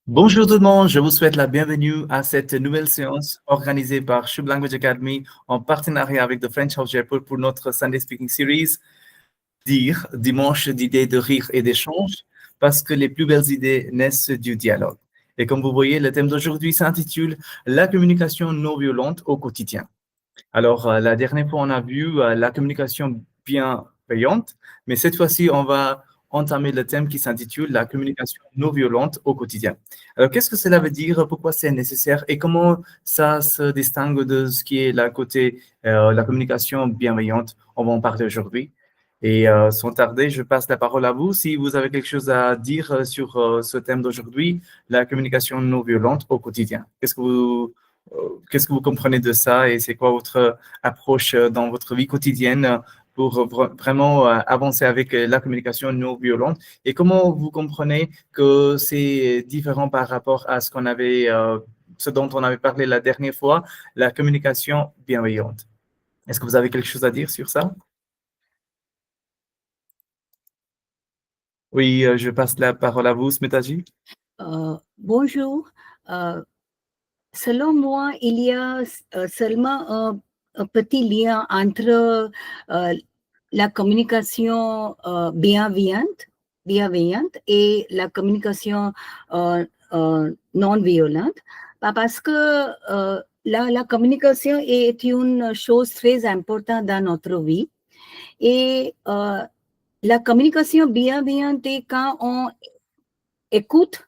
Bonjour tout le monde, je vous souhaite la bienvenue à cette nouvelle séance organisée par Shub Language Academy en partenariat avec The French House Jaipur pour notre Sunday Speaking Series, dire dimanche d'idées, de rire et d'échanges, parce que les plus belles idées naissent du dialogue. Et comme vous voyez, le thème d'aujourd'hui s'intitule La communication non violente au quotidien. Alors, la dernière fois, on a vu la communication bienveillante, mais cette fois-ci, on va entamer le thème qui s'intitule La communication non violente au quotidien. Alors, qu'est-ce que cela veut dire? Pourquoi c'est nécessaire? Et comment ça se distingue de ce qui est la communication bienveillante? On va en parler aujourd'hui. Et sans tarder, je passe la parole à vous. Si vous avez quelque chose à dire sur ce thème d'aujourd'hui, la communication non violente au quotidien. Qu'est-ce que vous comprenez de ça et c'est quoi votre approche dans votre vie quotidienne pour vraiment avancer avec la communication non violente et comment vous comprenez que c'est différent par rapport à ce dont on avait parlé la dernière fois, la communication bienveillante. Est-ce que vous avez quelque chose à dire sur ça? Oui, je passe la parole à vous, Smitaji. Bonjour. Selon moi, il y a seulement un petit lien entre euh, la communication bienveillante et la communication non violente. Parce que la communication est une chose très importante dans notre vie. Et la communication bienveillante est quand on écoute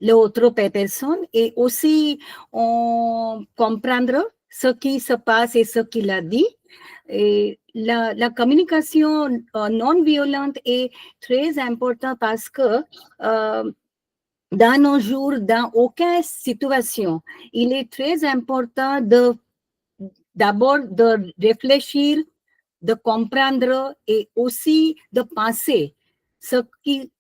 l'autre personne et aussi on comprendre ce qui se passe et ce qu'il a dit. Et la communication non violente est très importante parce que dans nos jours, dans aucune situation, il est très important d'abord de réfléchir, de comprendre et aussi de penser ce qui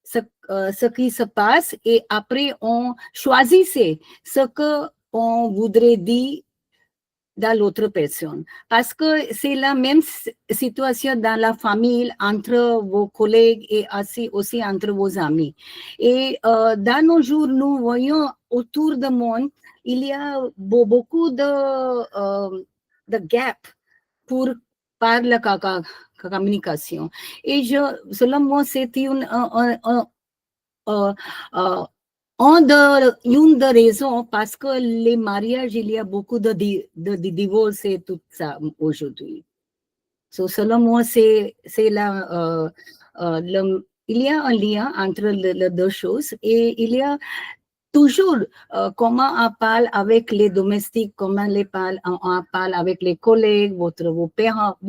se passe et après on choisissait ce que on voudrait dire dans l'autre personne. Parce que c'est la même situation dans la famille, entre vos collègues et aussi entre vos amis. Et dans nos jours, nous voyons autour du monde, il y a beaucoup de gaps pour par la communication. Et selon moi, c'est euh, euh, une des raisons parce que les mariages, il y a beaucoup de divorces et tout ça aujourd'hui. So, selon moi, c'est il y a un lien entre les deux choses et il y a toujours comment on parle avec les domestiques, comment on parle avec les collègues, vos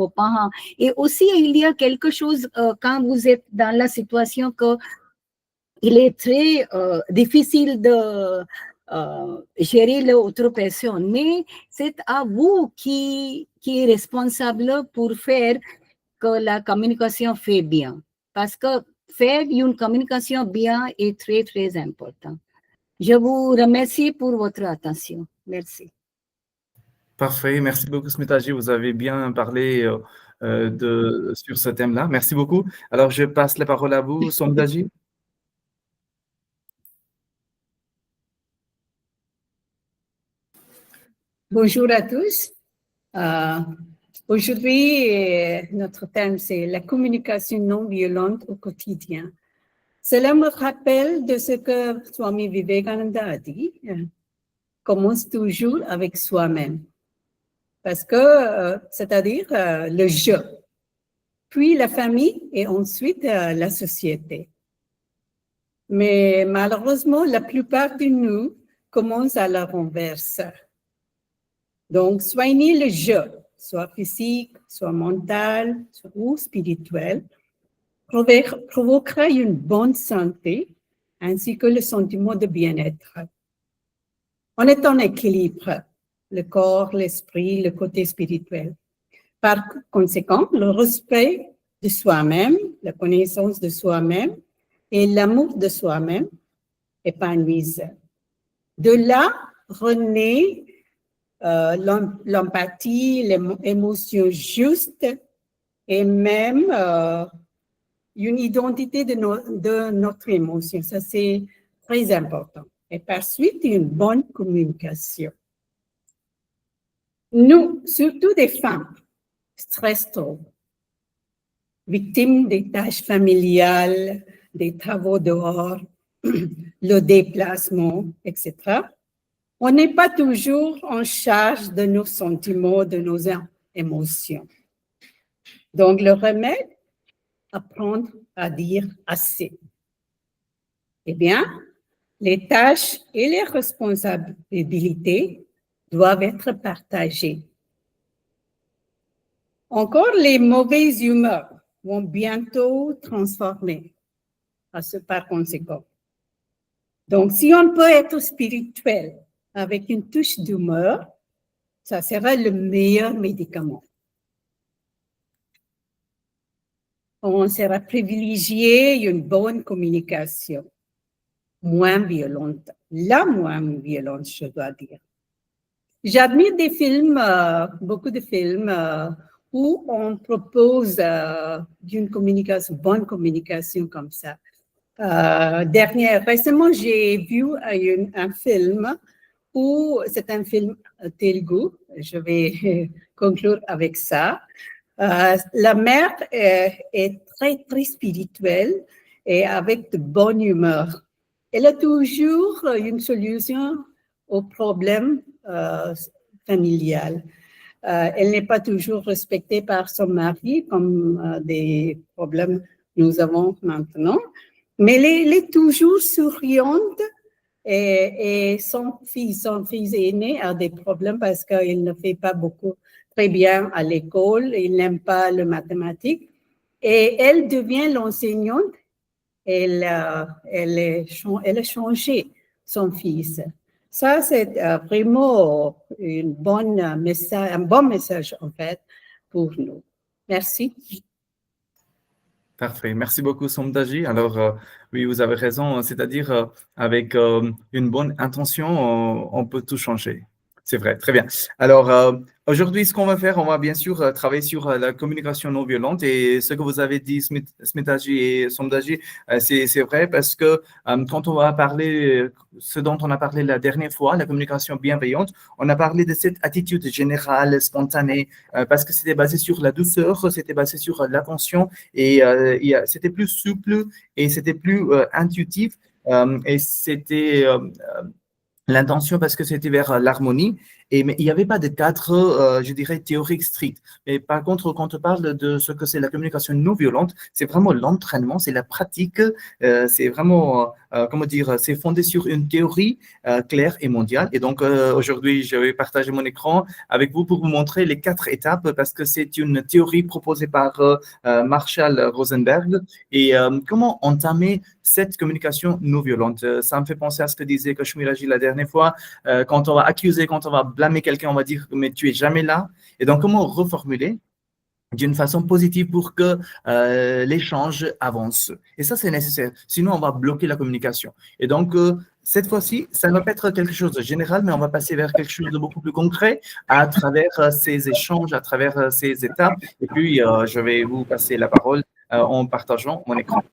parents. Et aussi, il y a quelque chose quand vous êtes dans la situation que il est très difficile de gérer l'autre personne, mais c'est à vous qui est responsable pour faire que la communication fait bien. Parce que faire une communication bien est très, très important. Je vous remercie pour votre attention. Merci. Parfait, merci beaucoup, Smitaji. Vous avez bien parlé sur ce thème-là. Merci beaucoup. Alors, je passe la parole à vous, Somdaji. Bonjour à tous. Aujourd'hui, notre thème, c'est la communication non violente au quotidien. Cela me rappelle de ce que Swami Vivekananda a dit. Commence toujours avec soi-même. Parce que, c'est-à-dire le je, puis la famille et ensuite la société. Mais malheureusement, la plupart de nous commencent à la renverse. Donc, soigner le je, soit physique, soit mental, ou spirituel, provoquera une bonne santé ainsi que le sentiment de bien-être. On est en équilibre, le corps, l'esprit, le côté spirituel. Par conséquent, le respect de soi-même, la connaissance de soi-même et l'amour de soi-même épanouissent. De là renaît l'empathie, l'émotion juste et même une identité de notre émotion. Ça, c'est très important. et par suite une bonne communication. Nous, surtout des femmes, stressées, victimes des tâches familiales, des travaux dehors, le déplacement, etc., on n'est pas toujours en charge de nos sentiments, de nos émotions. Donc, le remède, apprendre à dire assez. Eh bien, les tâches et les responsabilités doivent être partagées. Encore, les mauvaises humeurs vont bientôt transformer par conséquent. Donc, si on peut être spirituel avec une touche d'humeur, ça sera le meilleur médicament. On sera privilégié une bonne communication, moins violente, la moins violente, je dois dire. J'admire des films, beaucoup de films où on propose d'une communication, bonne communication comme ça. Récemment, j'ai vu un film où c'est un film Telugu. Je vais conclure avec ça. La mère est très, très spirituelle et avec de bonne humeur. Elle a toujours une solution au problème familial. Elle n'est pas toujours respectée par son mari comme des problèmes que nous avons maintenant, mais elle est toujours souriante et son fils aîné a des problèmes parce qu'il ne fait pas très bien à l'école, il n'aime pas le mathématique et elle devient l'enseignante. Elle a changé son fils. Ça, c'est vraiment un bon message, en fait, pour nous. Merci. Parfait. Merci beaucoup, Somdaji. Alors, oui, vous avez raison. C'est-à-dire, avec une bonne intention, on peut tout changer. C'est vrai. Très bien. Alors, aujourd'hui, ce qu'on va faire, on va bien sûr travailler sur la communication non violente. Et ce que vous avez dit, Smitaji et Somdaji, c'est vrai parce que quand on va parler, ce dont on a parlé la dernière fois, la communication bienveillante, on a parlé de cette attitude générale, spontanée, parce que c'était basé sur la douceur, c'était basé sur l'attention et c'était plus souple et c'était plus intuitif et c'était l'intention parce que c'était vers l'harmonie, mais il n'y avait pas de cadre, je dirais, théorique strict. Mais par contre, quand on parle de ce que c'est la communication non violente, c'est vraiment l'entraînement, c'est la pratique, c'est vraiment, comment dire, c'est fondé sur une théorie claire et mondiale. Et donc, aujourd'hui, je vais partager mon écran avec vous pour vous montrer les 4 étapes parce que c'est une théorie proposée par Marshall Rosenberg. Et comment entamer cette communication non violente? Ça me fait penser à ce que disait Kashmiraji la dernière fois. Quand on va accuser, quand on va blâmer quelqu'un, on va dire mais tu es jamais là. Et donc, comment reformuler d'une façon positive pour que l'échange avance? Et ça, c'est nécessaire. Sinon, on va bloquer la communication. Et donc, cette fois-ci, ça ne va pas être quelque chose de général, mais on va passer vers quelque chose de beaucoup plus concret à travers ces échanges, à travers ces étapes. Et puis, je vais vous passer la parole en partageant mon écran.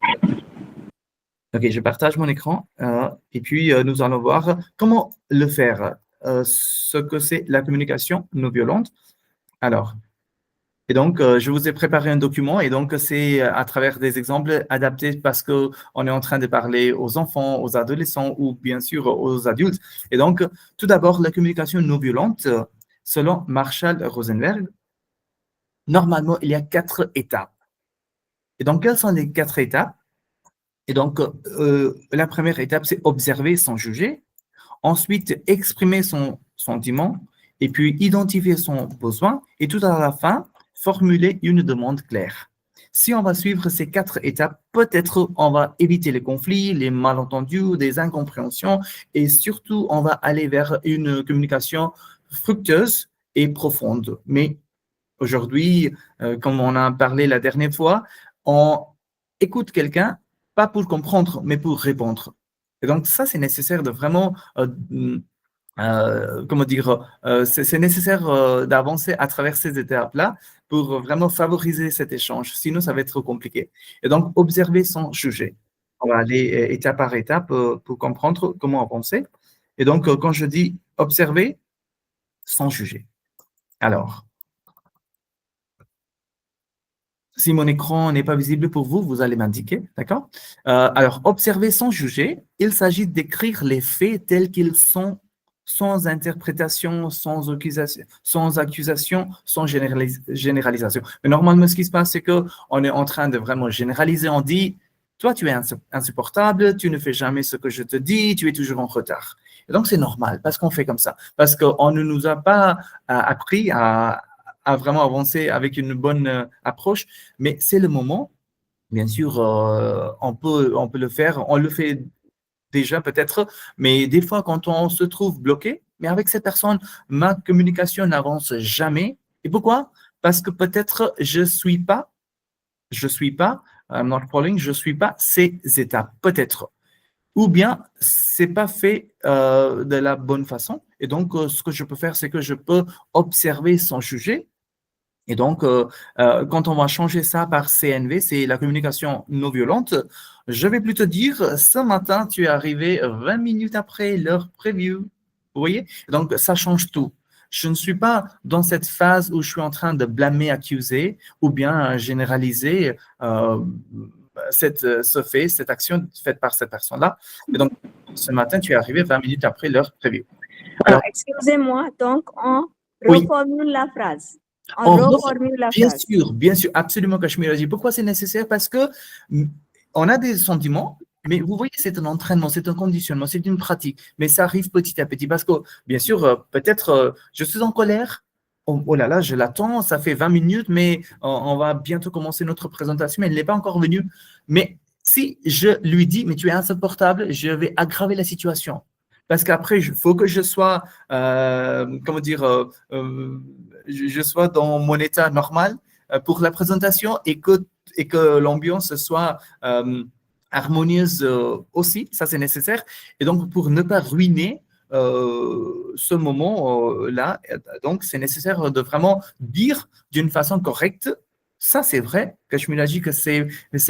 Ok, je partage mon écran et puis nous allons voir comment le faire, ce que c'est la communication non violente. Alors, et donc, je vous ai préparé un document et donc c'est à travers des exemples adaptés parce qu'on est en train de parler aux enfants, aux adolescents ou bien sûr aux adultes. Et donc, tout d'abord, la communication non violente, selon Marshall Rosenberg, normalement, il y a 4 étapes. Et donc, quelles sont les 4 étapes? Et donc, la première étape, c'est observer sans juger. Ensuite, exprimer son sentiment. Et puis, identifier son besoin. Et tout à la fin, formuler une demande claire. Si on va suivre ces 4 étapes, peut-être on va éviter les conflits, les malentendus, des incompréhensions. Et surtout, on va aller vers une communication fructueuse et profonde. Mais aujourd'hui, comme on a parlé la dernière fois, on écoute quelqu'un pas pour comprendre, mais pour répondre. Et donc, ça, c'est nécessaire de vraiment, comment dire, c'est nécessaire d'avancer à travers ces étapes-là pour vraiment favoriser cet échange. Sinon, ça va être compliqué. Et donc, observer sans juger. on va aller étape par étape pour comprendre comment avancer. Et donc, quand je dis observer sans juger. Alors, si mon écran n'est pas visible pour vous, vous allez m'indiquer, d'accord? Alors, observer sans juger, il s'agit d'écrire les faits tels qu'ils sont, sans interprétation, sans accusation, sans généralisation. Mais normalement, ce qui se passe, c'est qu'on est en train de vraiment généraliser. On dit, toi, tu es insupportable, tu ne fais jamais ce que je te dis, tu es toujours en retard. Et donc, c'est normal parce qu'on fait comme ça. Parce qu'on ne nous a pas appris à vraiment avancer avec une bonne approche, mais c'est le moment. Bien sûr, on peut le faire, on le fait déjà peut-être, mais des fois, quand on se trouve bloqué, mais avec cette personne, ma communication n'avance jamais. Et pourquoi? Parce que peut-être je suis pas, I'm not following, je suis pas ces étapes, peut-être. Ou bien, c'est pas fait de la bonne façon. Et donc, ce que je peux faire, c'est que je peux observer sans juger. Et donc, quand on va changer ça par CNV, c'est la communication non violente, je vais plutôt dire, ce matin, tu es arrivé 20 minutes après l'heure prévue. Vous voyez? Donc, ça change tout. Je ne suis pas dans cette phase où je suis en train de blâmer, accuser ou bien généraliser cette action faite par cette personne-là. Et donc, ce matin, tu es arrivé 20 minutes après l'heure prévue. Alors, excusez-moi, donc on Oui. reformule la phrase. On On reformule la Bien phrase. sûr, absolument, Kashmir a dit. Pourquoi c'est nécessaire? Parce que on a des sentiments, mais vous voyez, c'est un entraînement, c'est un conditionnement, c'est une pratique, mais ça arrive petit à petit. Parce que, bien sûr, peut-être, je suis en colère. Oh là là, je l'attends, ça fait 20 minutes, mais on va bientôt commencer notre présentation, mais elle n'est pas encore venue. Mais si je lui dis, mais tu es insupportable, je vais aggraver la situation. Parce qu'après, il faut que je sois, je sois dans mon état normal pour la présentation et que l'ambiance soit harmonieuse aussi, ça c'est nécessaire. Et donc, pour ne pas ruiner ce moment-là, donc c'est nécessaire de vraiment dire d'une façon correcte. Ça, c'est vrai, Kashmir a dit que c'est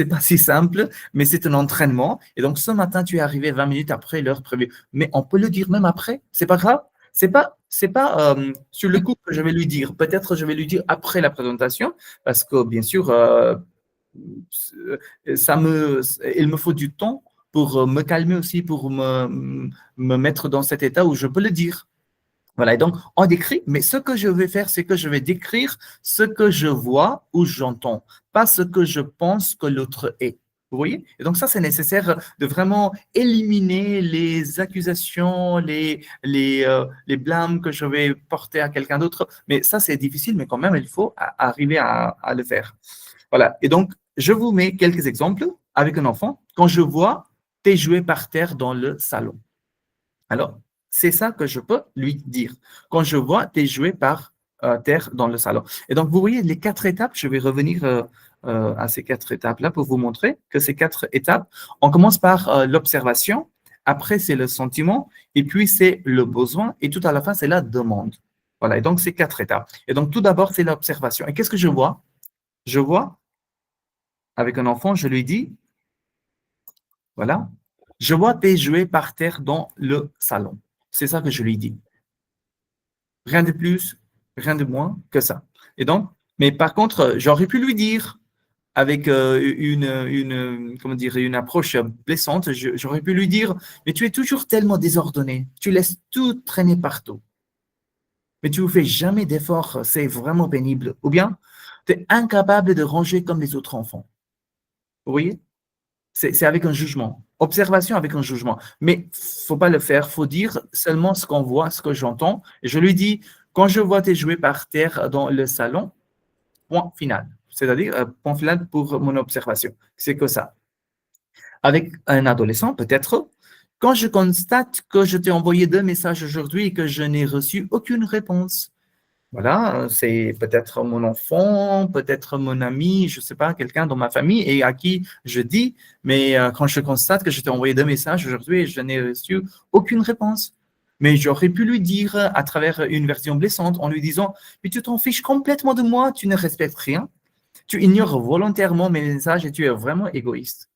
pas si simple, mais c'est un entraînement. Et donc, ce matin, tu es arrivé 20 minutes après l'heure prévue. Mais on peut le dire même après, c'est pas grave. C'est pas sur le coup que je vais lui dire. Peut-être je vais lui dire après la présentation, parce que bien sûr, il me faut du temps pour me calmer aussi, pour me mettre dans cet état où je peux le dire. Voilà, et donc on décrit, mais ce que je vais faire, c'est que je vais décrire ce que je vois ou j'entends, pas ce que je pense que l'autre est. Vous voyez? Et donc ça, c'est nécessaire de vraiment éliminer les accusations, les blâmes que je vais porter à quelqu'un d'autre. Mais ça, c'est difficile, mais quand même, il faut arriver à le faire. Voilà, et donc, je vous mets quelques exemples avec un enfant. Quand je vois tes jouets par terre dans le salon. Alors, c'est ça que je peux lui dire. Quand je vois tes jouets par terre dans le salon. Et donc, vous voyez les 4 étapes. Je vais revenir à ces 4 étapes-là pour vous montrer que ces 4 étapes, on commence par l'observation, après c'est le sentiment, et puis c'est le besoin, et tout à la fin, c'est la demande. Voilà, et donc c'est 4 étapes. Et donc, tout d'abord, c'est l'observation. Et qu'est-ce que je vois? Je vois, avec un enfant, je lui dis, voilà, je vois tes jouets par terre dans le salon. C'est ça que je lui dis. Rien de plus, rien de moins que ça. Et donc, mais par contre, j'aurais pu lui dire avec une approche blessante, j'aurais pu lui dire, mais tu es toujours tellement désordonné, tu laisses tout traîner partout. Mais tu ne fais jamais d'efforts, c'est vraiment pénible. Ou bien, tu es incapable de ranger comme les autres enfants. Vous voyez? C'est avec un jugement. Observation avec un jugement. Mais il ne faut pas le faire. Il faut dire seulement ce qu'on voit, ce que j'entends. Et je lui dis, quand je vois tes jouets par terre dans le salon, point final. C'est-à-dire, point final pour mon observation. C'est que ça. Avec un adolescent, peut-être, quand je constate que je t'ai envoyé 2 messages aujourd'hui et que je n'ai reçu aucune réponse. Voilà, c'est peut-être mon enfant, peut-être mon ami, je ne sais pas, quelqu'un dans ma famille et à qui je dis, mais quand je constate que je t'ai envoyé 2 messages aujourd'hui et je n'ai reçu aucune réponse. Mais j'aurais pu lui dire à travers une version blessante en lui disant « Mais tu t'en fiches complètement de moi, tu ne respectes rien, tu ignores volontairement mes messages et tu es vraiment égoïste. »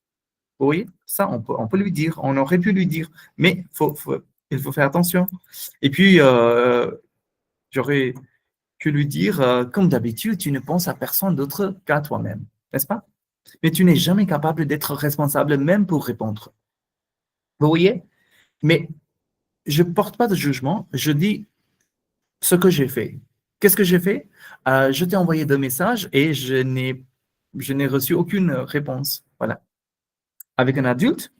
Vous voyez, ça, on peut lui dire, on aurait pu lui dire, mais il faut faire attention. Et puis, j'aurais pu lui dire, comme d'habitude, tu ne penses à personne d'autre qu'à toi-même, n'est-ce pas? Mais tu n'es jamais capable d'être responsable même pour répondre. Vous voyez? Mais je ne porte pas de jugement, je dis ce que j'ai fait. Qu'est-ce que j'ai fait? Je t'ai envoyé 2 messages et je n'ai reçu aucune réponse. Voilà. Avec un adulte,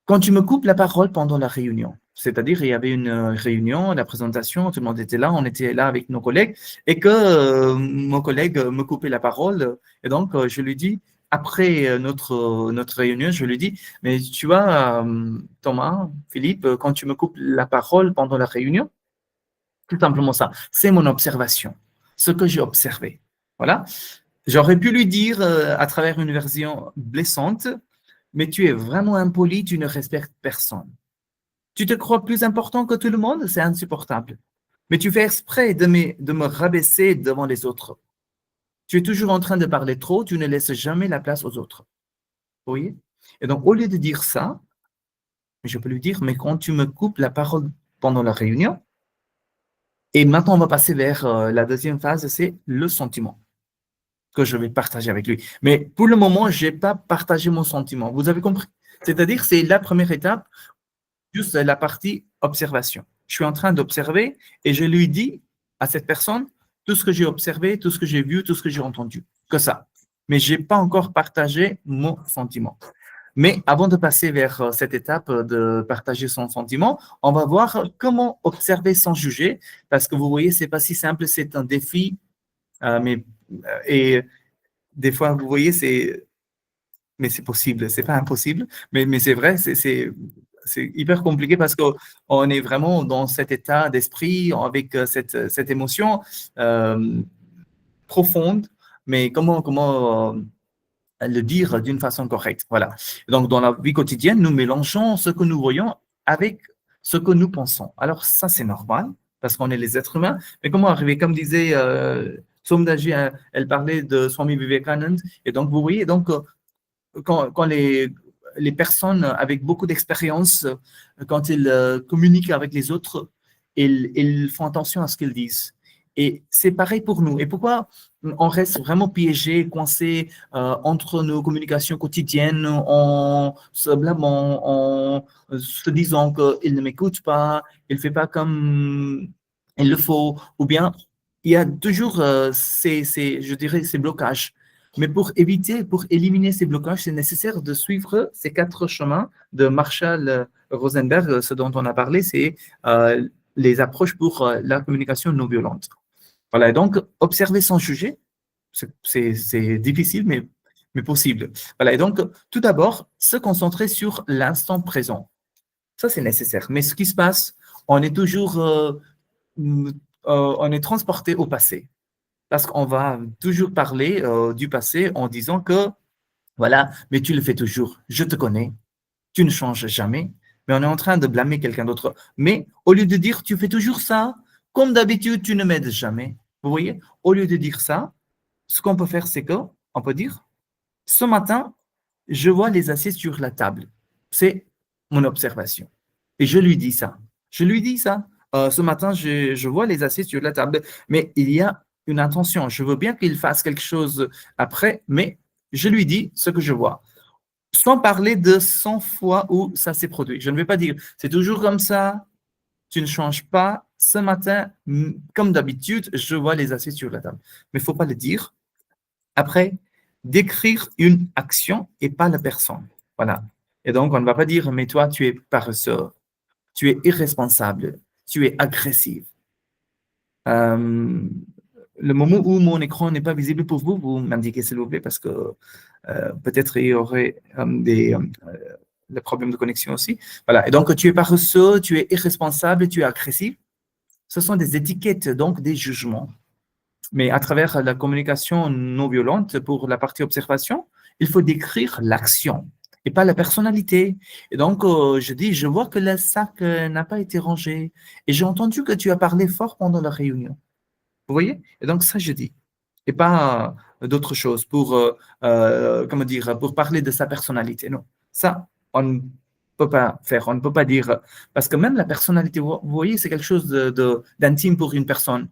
quand tu me coupes la parole pendant la réunion, c'est-à-dire il y avait une réunion, la présentation, tout le monde était là, on était là avec nos collègues, et que mon collègue me coupait la parole, et donc je lui dis, après notre réunion, je lui dis, mais tu vois, Thomas, Philippe, quand tu me coupes la parole pendant la réunion, tout simplement ça, c'est mon observation, ce que j'ai observé. Voilà. J'aurais pu lui dire à travers une version blessante, mais tu es vraiment impoli, tu ne respectes personne. Tu te crois plus important que tout le monde, c'est insupportable. Mais tu fais exprès de me rabaisser devant les autres. Tu es toujours en train de parler trop, tu ne laisses jamais la place aux autres. Vous voyez? Et donc, au lieu de dire ça, je peux lui dire, mais quand tu me coupes la parole pendant la réunion, et maintenant on va passer vers la deuxième phase, c'est le sentiment que je vais partager avec lui. Mais pour le moment, je n'ai pas partagé mon sentiment. Vous avez compris? C'est-à-dire, c'est la première étape, juste la partie observation. Je suis en train d'observer et je lui dis à cette personne tout ce que j'ai observé, tout ce que j'ai vu, tout ce que j'ai entendu. Que ça. Mais je n'ai pas encore partagé mon sentiment. Mais avant de passer vers cette étape de partager son sentiment, on va voir comment observer sans juger, parce que vous voyez, c'est pas si simple, c'est un défi, et des fois, vous voyez, mais c'est possible, c'est pas impossible, mais c'est vrai, c'est hyper compliqué parce qu'on est vraiment dans cet état d'esprit, avec cette émotion profonde, mais comment le dire d'une façon correcte. Voilà. Donc, dans la vie quotidienne, nous mélangeons ce que nous voyons avec ce que nous pensons. Alors, ça, c'est normal, parce qu'on est les êtres humains. Mais comment arriver? Comme disait Somdaji, elle parlait de Swami Vivekananda. Et donc, vous voyez, donc, quand les personnes avec beaucoup d'expérience, quand ils communiquent avec les autres, ils font attention à ce qu'ils disent. Et c'est pareil pour nous. Et pourquoi on reste vraiment piégé, coincé entre nos communications quotidiennes, en se blâmant, en se disant qu'il ne m'écoute pas, il ne fait pas comme il le faut, ou bien il y a toujours je dirais, ces blocages. Mais pour éliminer ces blocages, c'est nécessaire de suivre ces 4 chemins de Marshall Rosenberg. Ce dont on a parlé, c'est les approches pour la communication non violente. Voilà, et donc observer sans juger, c'est difficile, mais possible. Voilà, et donc tout d'abord, se concentrer sur l'instant présent. Ça, c'est nécessaire. Mais ce qui se passe, on est toujours on est transporté au passé. Parce qu'on va toujours parler du passé en disant que, voilà, mais tu le fais toujours, je te connais, tu ne changes jamais, mais on est en train de blâmer quelqu'un d'autre. Mais au lieu de dire, tu fais toujours ça, comme d'habitude, tu ne m'aides jamais. Vous voyez, au lieu de dire ça, ce qu'on peut faire, c'est qu'on peut dire, ce matin, je vois les assiettes sur la table. C'est mon observation. Et je lui dis ça. Je lui dis ça. Ce matin, je vois les assiettes sur la table, mais il y a une intention. Je veux bien qu'il fasse quelque chose après, mais je lui dis ce que je vois. Sans parler de 100 fois où ça s'est produit. Je ne vais pas dire, c'est toujours comme ça, tu ne changes pas. Ce matin, comme d'habitude, je vois les assiettes sur la table. Mais il ne faut pas le dire. Après, décrire une action et pas la personne. Voilà. Et donc, on ne va pas dire, mais toi, tu es paresseux, tu es irresponsable, tu es agressif. Le moment où mon écran n'est pas visible pour vous, vous m'indiquez s'il vous plaît, parce que peut-être il y aurait des problèmes de connexion aussi. Voilà. Et donc, tu es paresseux, tu es irresponsable, tu es agressif. Ce sont des étiquettes, donc des jugements. Mais à travers la communication non violente, pour la partie observation, il faut décrire l'action et pas la personnalité. Et donc, je dis, je vois que le sac n'a pas été rangé. Et j'ai entendu que tu as parlé fort pendant la réunion. Vous voyez? Et donc, ça, je dis. et pas d'autres choses comment dire, pour parler de sa personnalité. Non, ça, on ne peut pas faire, on ne peut pas dire, parce que même la personnalité, vous voyez, c'est quelque chose d'intime pour une personne.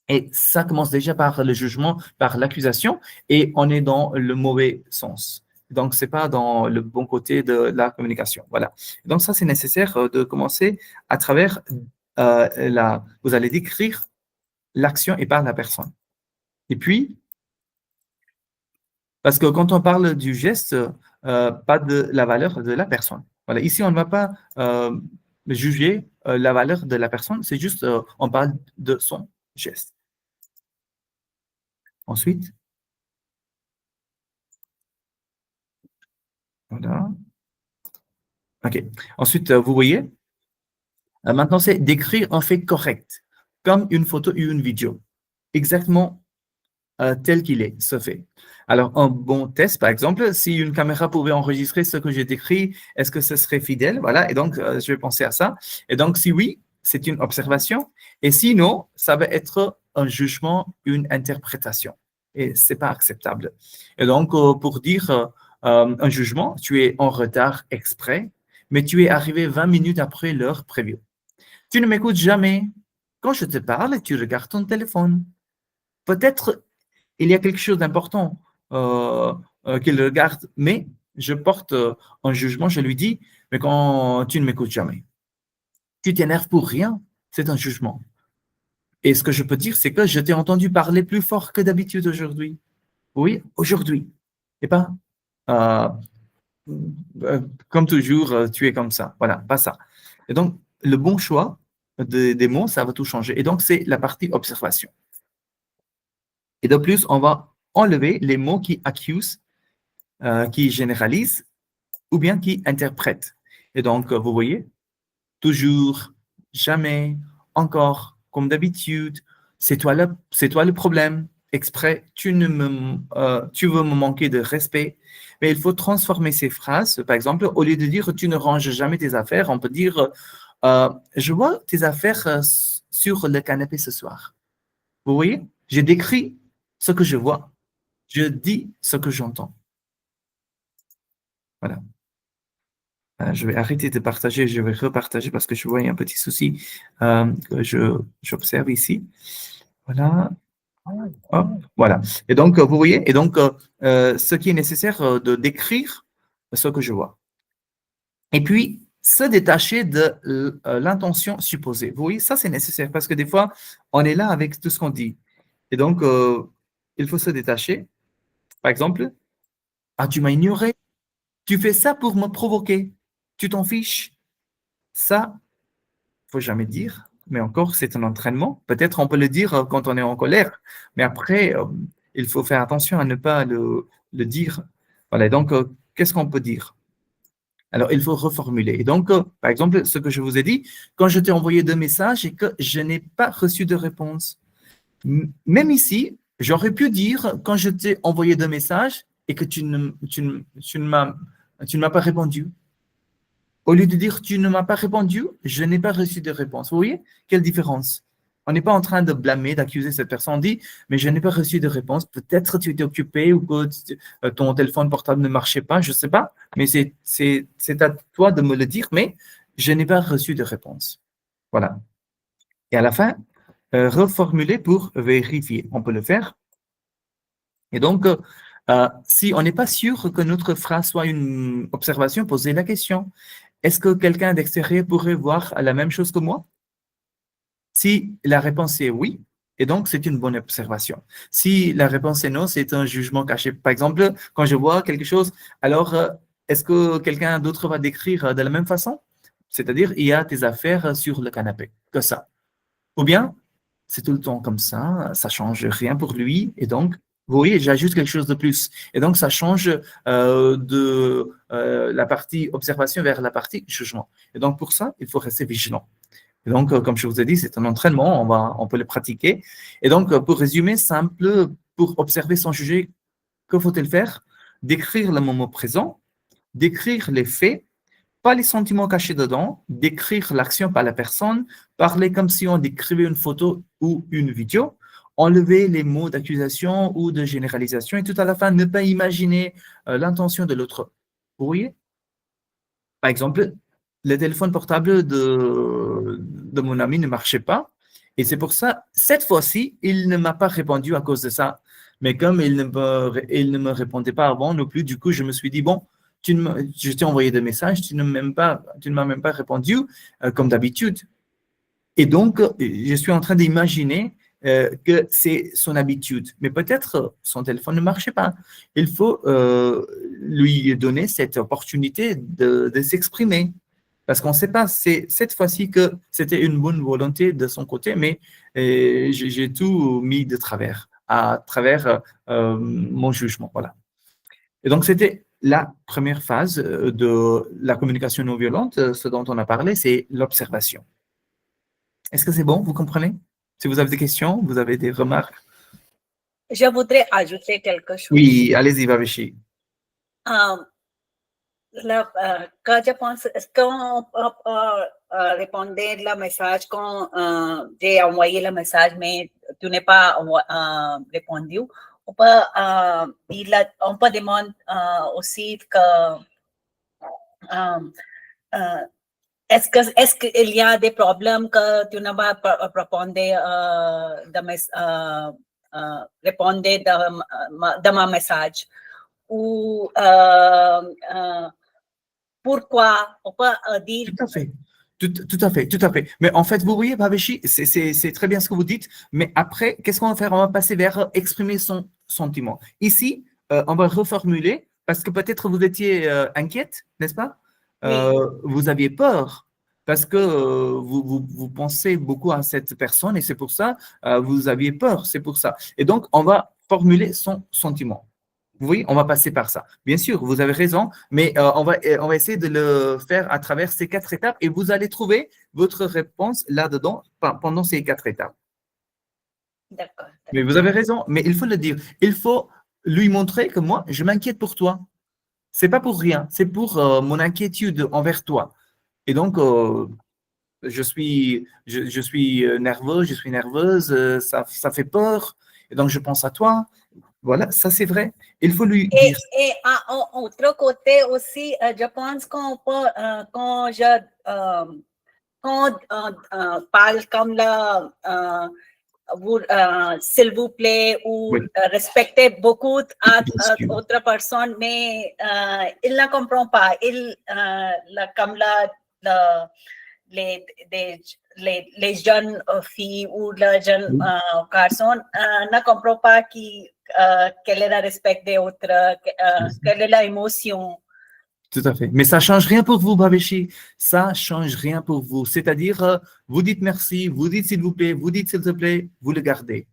Et ça commence déjà par le jugement, par l'accusation, et on est dans le mauvais sens. Donc, c'est pas dans le bon côté de la communication. Voilà. Donc, ça, c'est nécessaire de commencer à travers vous allez décrire l'action et par la personne. Et puis, parce que quand on parle du geste, pas de la valeur de la personne. Voilà. Ici, on ne va pas juger la valeur de la personne, c'est juste, on parle de son geste. Ensuite, voilà. OK. Ensuite, vous voyez, maintenant, c'est d'écrire un fait correct, comme une photo ou une vidéo. Exactement tel qu'il est, ce fait. Alors, un bon test, par exemple, si une caméra pouvait enregistrer ce que j'ai décrit, est-ce que ce serait fidèle? Voilà, et donc, je vais penser à ça. Et donc, si oui, c'est une observation. Et sinon, ça va être un jugement, une interprétation. Et ce n'est pas acceptable. Et donc, pour dire un jugement, tu es en retard exprès, mais tu es arrivé 20 minutes après l'heure prévue. Tu ne m'écoutes jamais. Quand je te parle, tu regardes ton téléphone. Peut-être il y a quelque chose d'important qu'il regarde, mais je porte un jugement, je lui dis, mais quand tu ne m'écoutes jamais, tu t'énerves pour rien, c'est un jugement. Et ce que je peux dire, c'est que je t'ai entendu parler plus fort que d'habitude aujourd'hui. Oui, aujourd'hui. Et pas comme toujours, tu es comme ça. Voilà, pas ça. Et donc, le bon choix des mots, ça va tout changer. Et donc, c'est la partie observation. Et de plus, on va enlever les mots qui accusent, qui généralisent ou bien qui interprètent. Et donc, vous voyez, toujours, jamais, encore, comme d'habitude, c'est toi le problème, exprès, tu veux me manquer de respect. Mais il faut transformer ces phrases. Par exemple, au lieu de dire tu ne ranges jamais tes affaires, on peut dire je vois tes affaires sur le canapé ce soir. Vous voyez, j'ai décrit ce que je vois. Je dis ce que j'entends. Voilà. Je vais arrêter de partager, je vais repartager parce que je vois un petit souci que j'observe ici. Voilà. Hop, voilà. Et donc, vous voyez, et donc, ce qui est nécessaire de décrire ce que je vois. Et puis, se détacher de l'intention supposée. Vous voyez, ça, c'est nécessaire parce que des fois, on est là avec tout ce qu'on dit. Et donc, il faut se détacher. Par exemple, ah, tu m'as ignoré. Tu fais ça pour me provoquer. Tu t'en fiches. Ça, il ne faut jamais dire. Mais encore, c'est un entraînement. Peut-être on peut le dire quand on est en colère. Mais après, il faut faire attention à ne pas le dire. Voilà. Donc, qu'est-ce qu'on peut dire? Alors, il faut reformuler. Et donc, par exemple, ce que je vous ai dit, quand je t'ai envoyé 2 messages et que je n'ai pas reçu de réponse. Même ici, j'aurais pu dire, quand je t'ai envoyé 2 messages et que tu ne m'as pas répondu. Au lieu de dire tu ne m'as pas répondu, je n'ai pas reçu de réponse. Vous voyez quelle différence? On n'est pas en train de blâmer, d'accuser cette personne. On dit mais je n'ai pas reçu de réponse. Peut-être tu étais occupé ou que ton téléphone portable ne marchait pas, je ne sais pas. Mais c'est à toi de me le dire, mais je n'ai pas reçu de réponse. Voilà. Et à la fin, reformuler pour vérifier. On peut le faire. Et donc, si on n'est pas sûr que notre phrase soit une observation, posez la question. Est-ce que quelqu'un d'extérieur pourrait voir la même chose que moi? Si la réponse est oui, et donc c'est une bonne observation. Si la réponse est non, c'est un jugement caché. Par exemple, quand je vois quelque chose, alors est-ce que quelqu'un d'autre va décrire de la même façon? C'est-à-dire, il y a tes affaires sur le canapé, que ça. Ou bien, c'est tout le temps comme ça ne change rien pour lui, et donc, vous voyez, j'ajoute quelque chose de plus. Et donc, ça change de la partie observation vers la partie jugement. Et donc, pour ça, il faut rester vigilant. Et donc, comme je vous ai dit, c'est un entraînement, on peut le pratiquer. Et donc, pour résumer, simple, pour observer sans juger, que faut-il faire? Décrire le moment présent, décrire les faits, pas les sentiments cachés dedans, décrire l'action par la personne, parler comme si on décrivait une photo ou une vidéo. enlever les mots d'accusation ou de généralisation et tout à la fin, ne pas imaginer l'intention de l'autre. Vous voyez? Par exemple, le téléphone portable de mon ami ne marchait pas. Et c'est pour ça, cette fois-ci, il ne m'a pas répondu à cause de ça. Mais comme il ne me répondait pas avant non plus, du coup, je me suis dit, bon, je t'ai envoyé des messages, tu ne m'as même pas répondu comme d'habitude. Et donc, je suis en train d'imaginer que c'est son habitude. Mais peut-être son téléphone ne marchait pas. Il faut lui donner cette opportunité de s'exprimer. Parce qu'on ne sait pas, c'est cette fois-ci que c'était une bonne volonté de son côté, mais j'ai tout mis de travers, à travers mon jugement. Voilà. Et donc, c'était la première phase de la communication non violente. Ce dont on a parlé, c'est l'observation. Est-ce que c'est bon? Vous comprenez? Si vous avez des questions, vous avez des remarques? Je voudrais ajouter quelque chose. Oui, allez-y, Vaveshi. Quand je pense, quand on répondait le message, quand j'ai envoyé le message, mais tu n'es pas répondu, on peut demander aussi que est-ce qu'il y a des problèmes que tu n'as pas répondre de mon message ou pourquoi on peut dire. Tout à fait. Tout à fait, tout à fait. Mais en fait, vous voyez, Bhaveshi, c'est très bien ce que vous dites, mais après, qu'est-ce qu'on va faire? On va passer vers exprimer son sentiment. Ici, on va reformuler, parce que peut-être vous étiez inquiète, n'est-ce pas? Oui. Vous aviez peur, parce que vous pensez beaucoup à cette personne, et c'est pour ça, vous aviez peur, c'est pour ça. Et donc, on va formuler son sentiment. Oui, on va passer par ça. Bien sûr, vous avez raison, mais on va essayer de le faire à travers ces 4 étapes et vous allez trouver votre réponse là-dedans pendant ces 4 étapes. D'accord. Mais vous avez raison, mais il faut le dire. Il faut lui montrer que moi, je m'inquiète pour toi. C'est pas pour rien, c'est pour mon inquiétude envers toi. Et donc, je suis nerveux, je suis nerveuse, ça fait peur, et donc je pense à toi. Voilà, ça c'est vrai. Il faut lui dire. Et autre côté aussi, je pense qu'on peut, quand je parle comme s'il vous plaît, ou Oui. Respectez beaucoup sûr. autres personnes, mais il ne comprend pas. Comme les jeunes filles ou les jeunes garçons ne comprennent pas quel est le respect des autres, quelle est l'émotion. Tout à fait. Mais ça ne change rien pour vous, Bhaveshi. Ça ne change rien pour vous. C'est-à-dire, vous dites merci, vous dites s'il vous plaît, vous dites s'il te plaît, vous le gardez.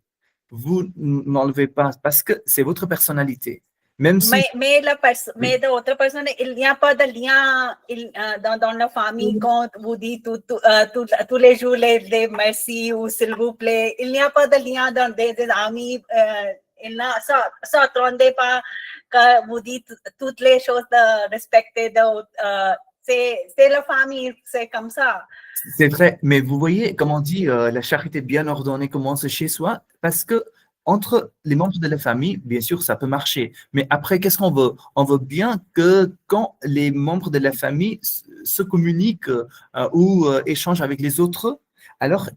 Vous n'enlevez pas parce que c'est votre personnalité. Même si... mais l'autre personne, il n'y a pas de lien dans la famille quand vous dites tous les jours les merci ou s'il vous plaît. Il n'y a pas de lien dans des amis. Il ne s'attendait pas que vous dites toutes les choses de respecter. C'est la famille, c'est comme ça. C'est vrai, mais vous voyez, comme on dit, la charité bien ordonnée commence chez soi, parce que entre les membres de la famille, bien sûr, ça peut marcher. Mais après, qu'est-ce qu'on veut? On veut bien que quand les membres de la famille se communiquent ou échangent avec les autres, alors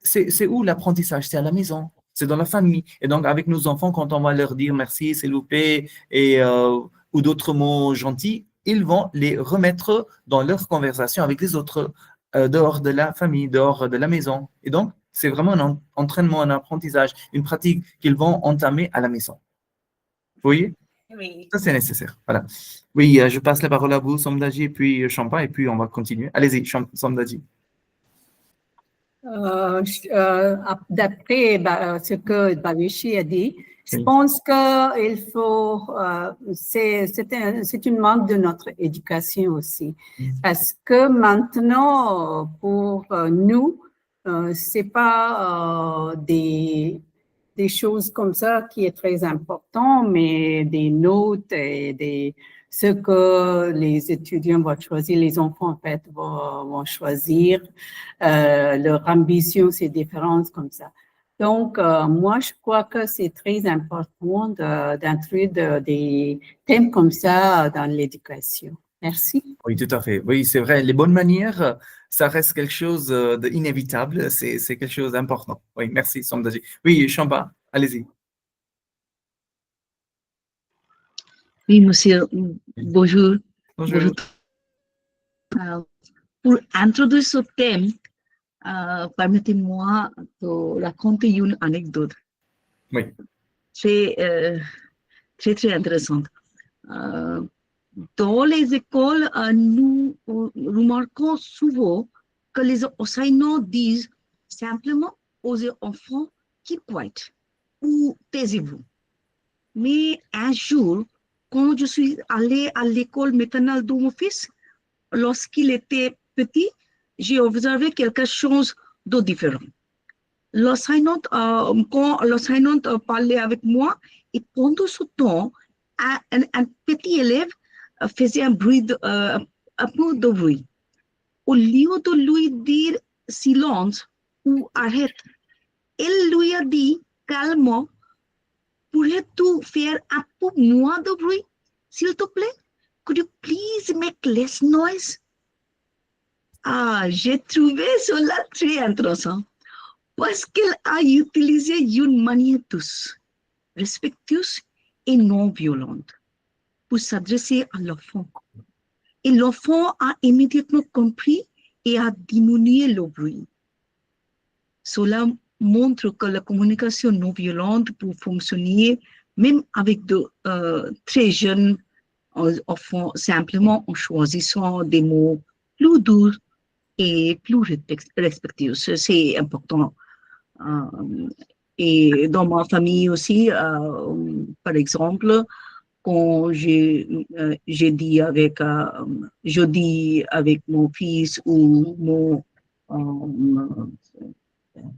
c'est où l'apprentissage? C'est à la maison, c'est dans la famille. Et donc, avec nos enfants, quand on va leur dire merci, s'il vous plaît, ou d'autres mots gentils, ils vont les remettre dans leur conversation avec les autres, dehors de la famille, dehors de la maison. Et donc, c'est vraiment un entraînement, un apprentissage, une pratique qu'ils vont entamer à la maison. Vous voyez? Oui. Ça, c'est nécessaire. Voilà. Oui, je passe la parole à vous, Somdaji, puis Champa, et puis on va continuer. Allez-y, Somdaji. D'après ce que Bhaveshi a dit, je pense qu'il faut, c'est une manque de notre éducation aussi. Parce que maintenant, pour nous, c'est pas des choses comme ça qui est très important, mais des notes et ce que les étudiants vont choisir, les enfants en fait vont choisir, leur ambition, c'est différentes comme ça. Donc, moi, je crois que c'est très important d'introduire des thèmes comme ça dans l'éducation. Merci. Oui, tout à fait. Oui, c'est vrai. Les bonnes manières, ça reste quelque chose d'inévitable. C'est quelque chose d'important. Oui, merci, Somdaji. Oui, Champa, allez-y. Oui, monsieur, bonjour. Bonjour. Pour introduire ce thème, permettez-moi de raconter une anecdote Oui, très intéressante. Dans les écoles, nous remarquons souvent que les enseignants disent simplement aux enfants keep quiet ou taisez-vous. Mais un jour, quand je suis allée à l'école maternelle de mon fils, lorsqu'il était petit, j'ai observé quelque chose de différent. Quand l'enseignante parlait avec moi, et pendant ce temps, un petit élève faisait un peu de bruit. Au lieu de lui dire silence ou arrête, elle lui a dit calmement, pourrais-tu faire un peu moins de bruit, s'il te plaît? Could you please make less noise? J'ai trouvé cela très intéressant parce qu'elle a utilisé une manière douce, respectueuse et non violente pour s'adresser à l'enfant. Et l'enfant a immédiatement compris et a diminué le bruit. Cela montre que la communication non violente peut fonctionner même avec de très jeunes enfants, simplement en choisissant des mots plus doux et plus respectueux. C'est important. Et dans ma famille aussi, par exemple, quand je dis avec mon fils ou mon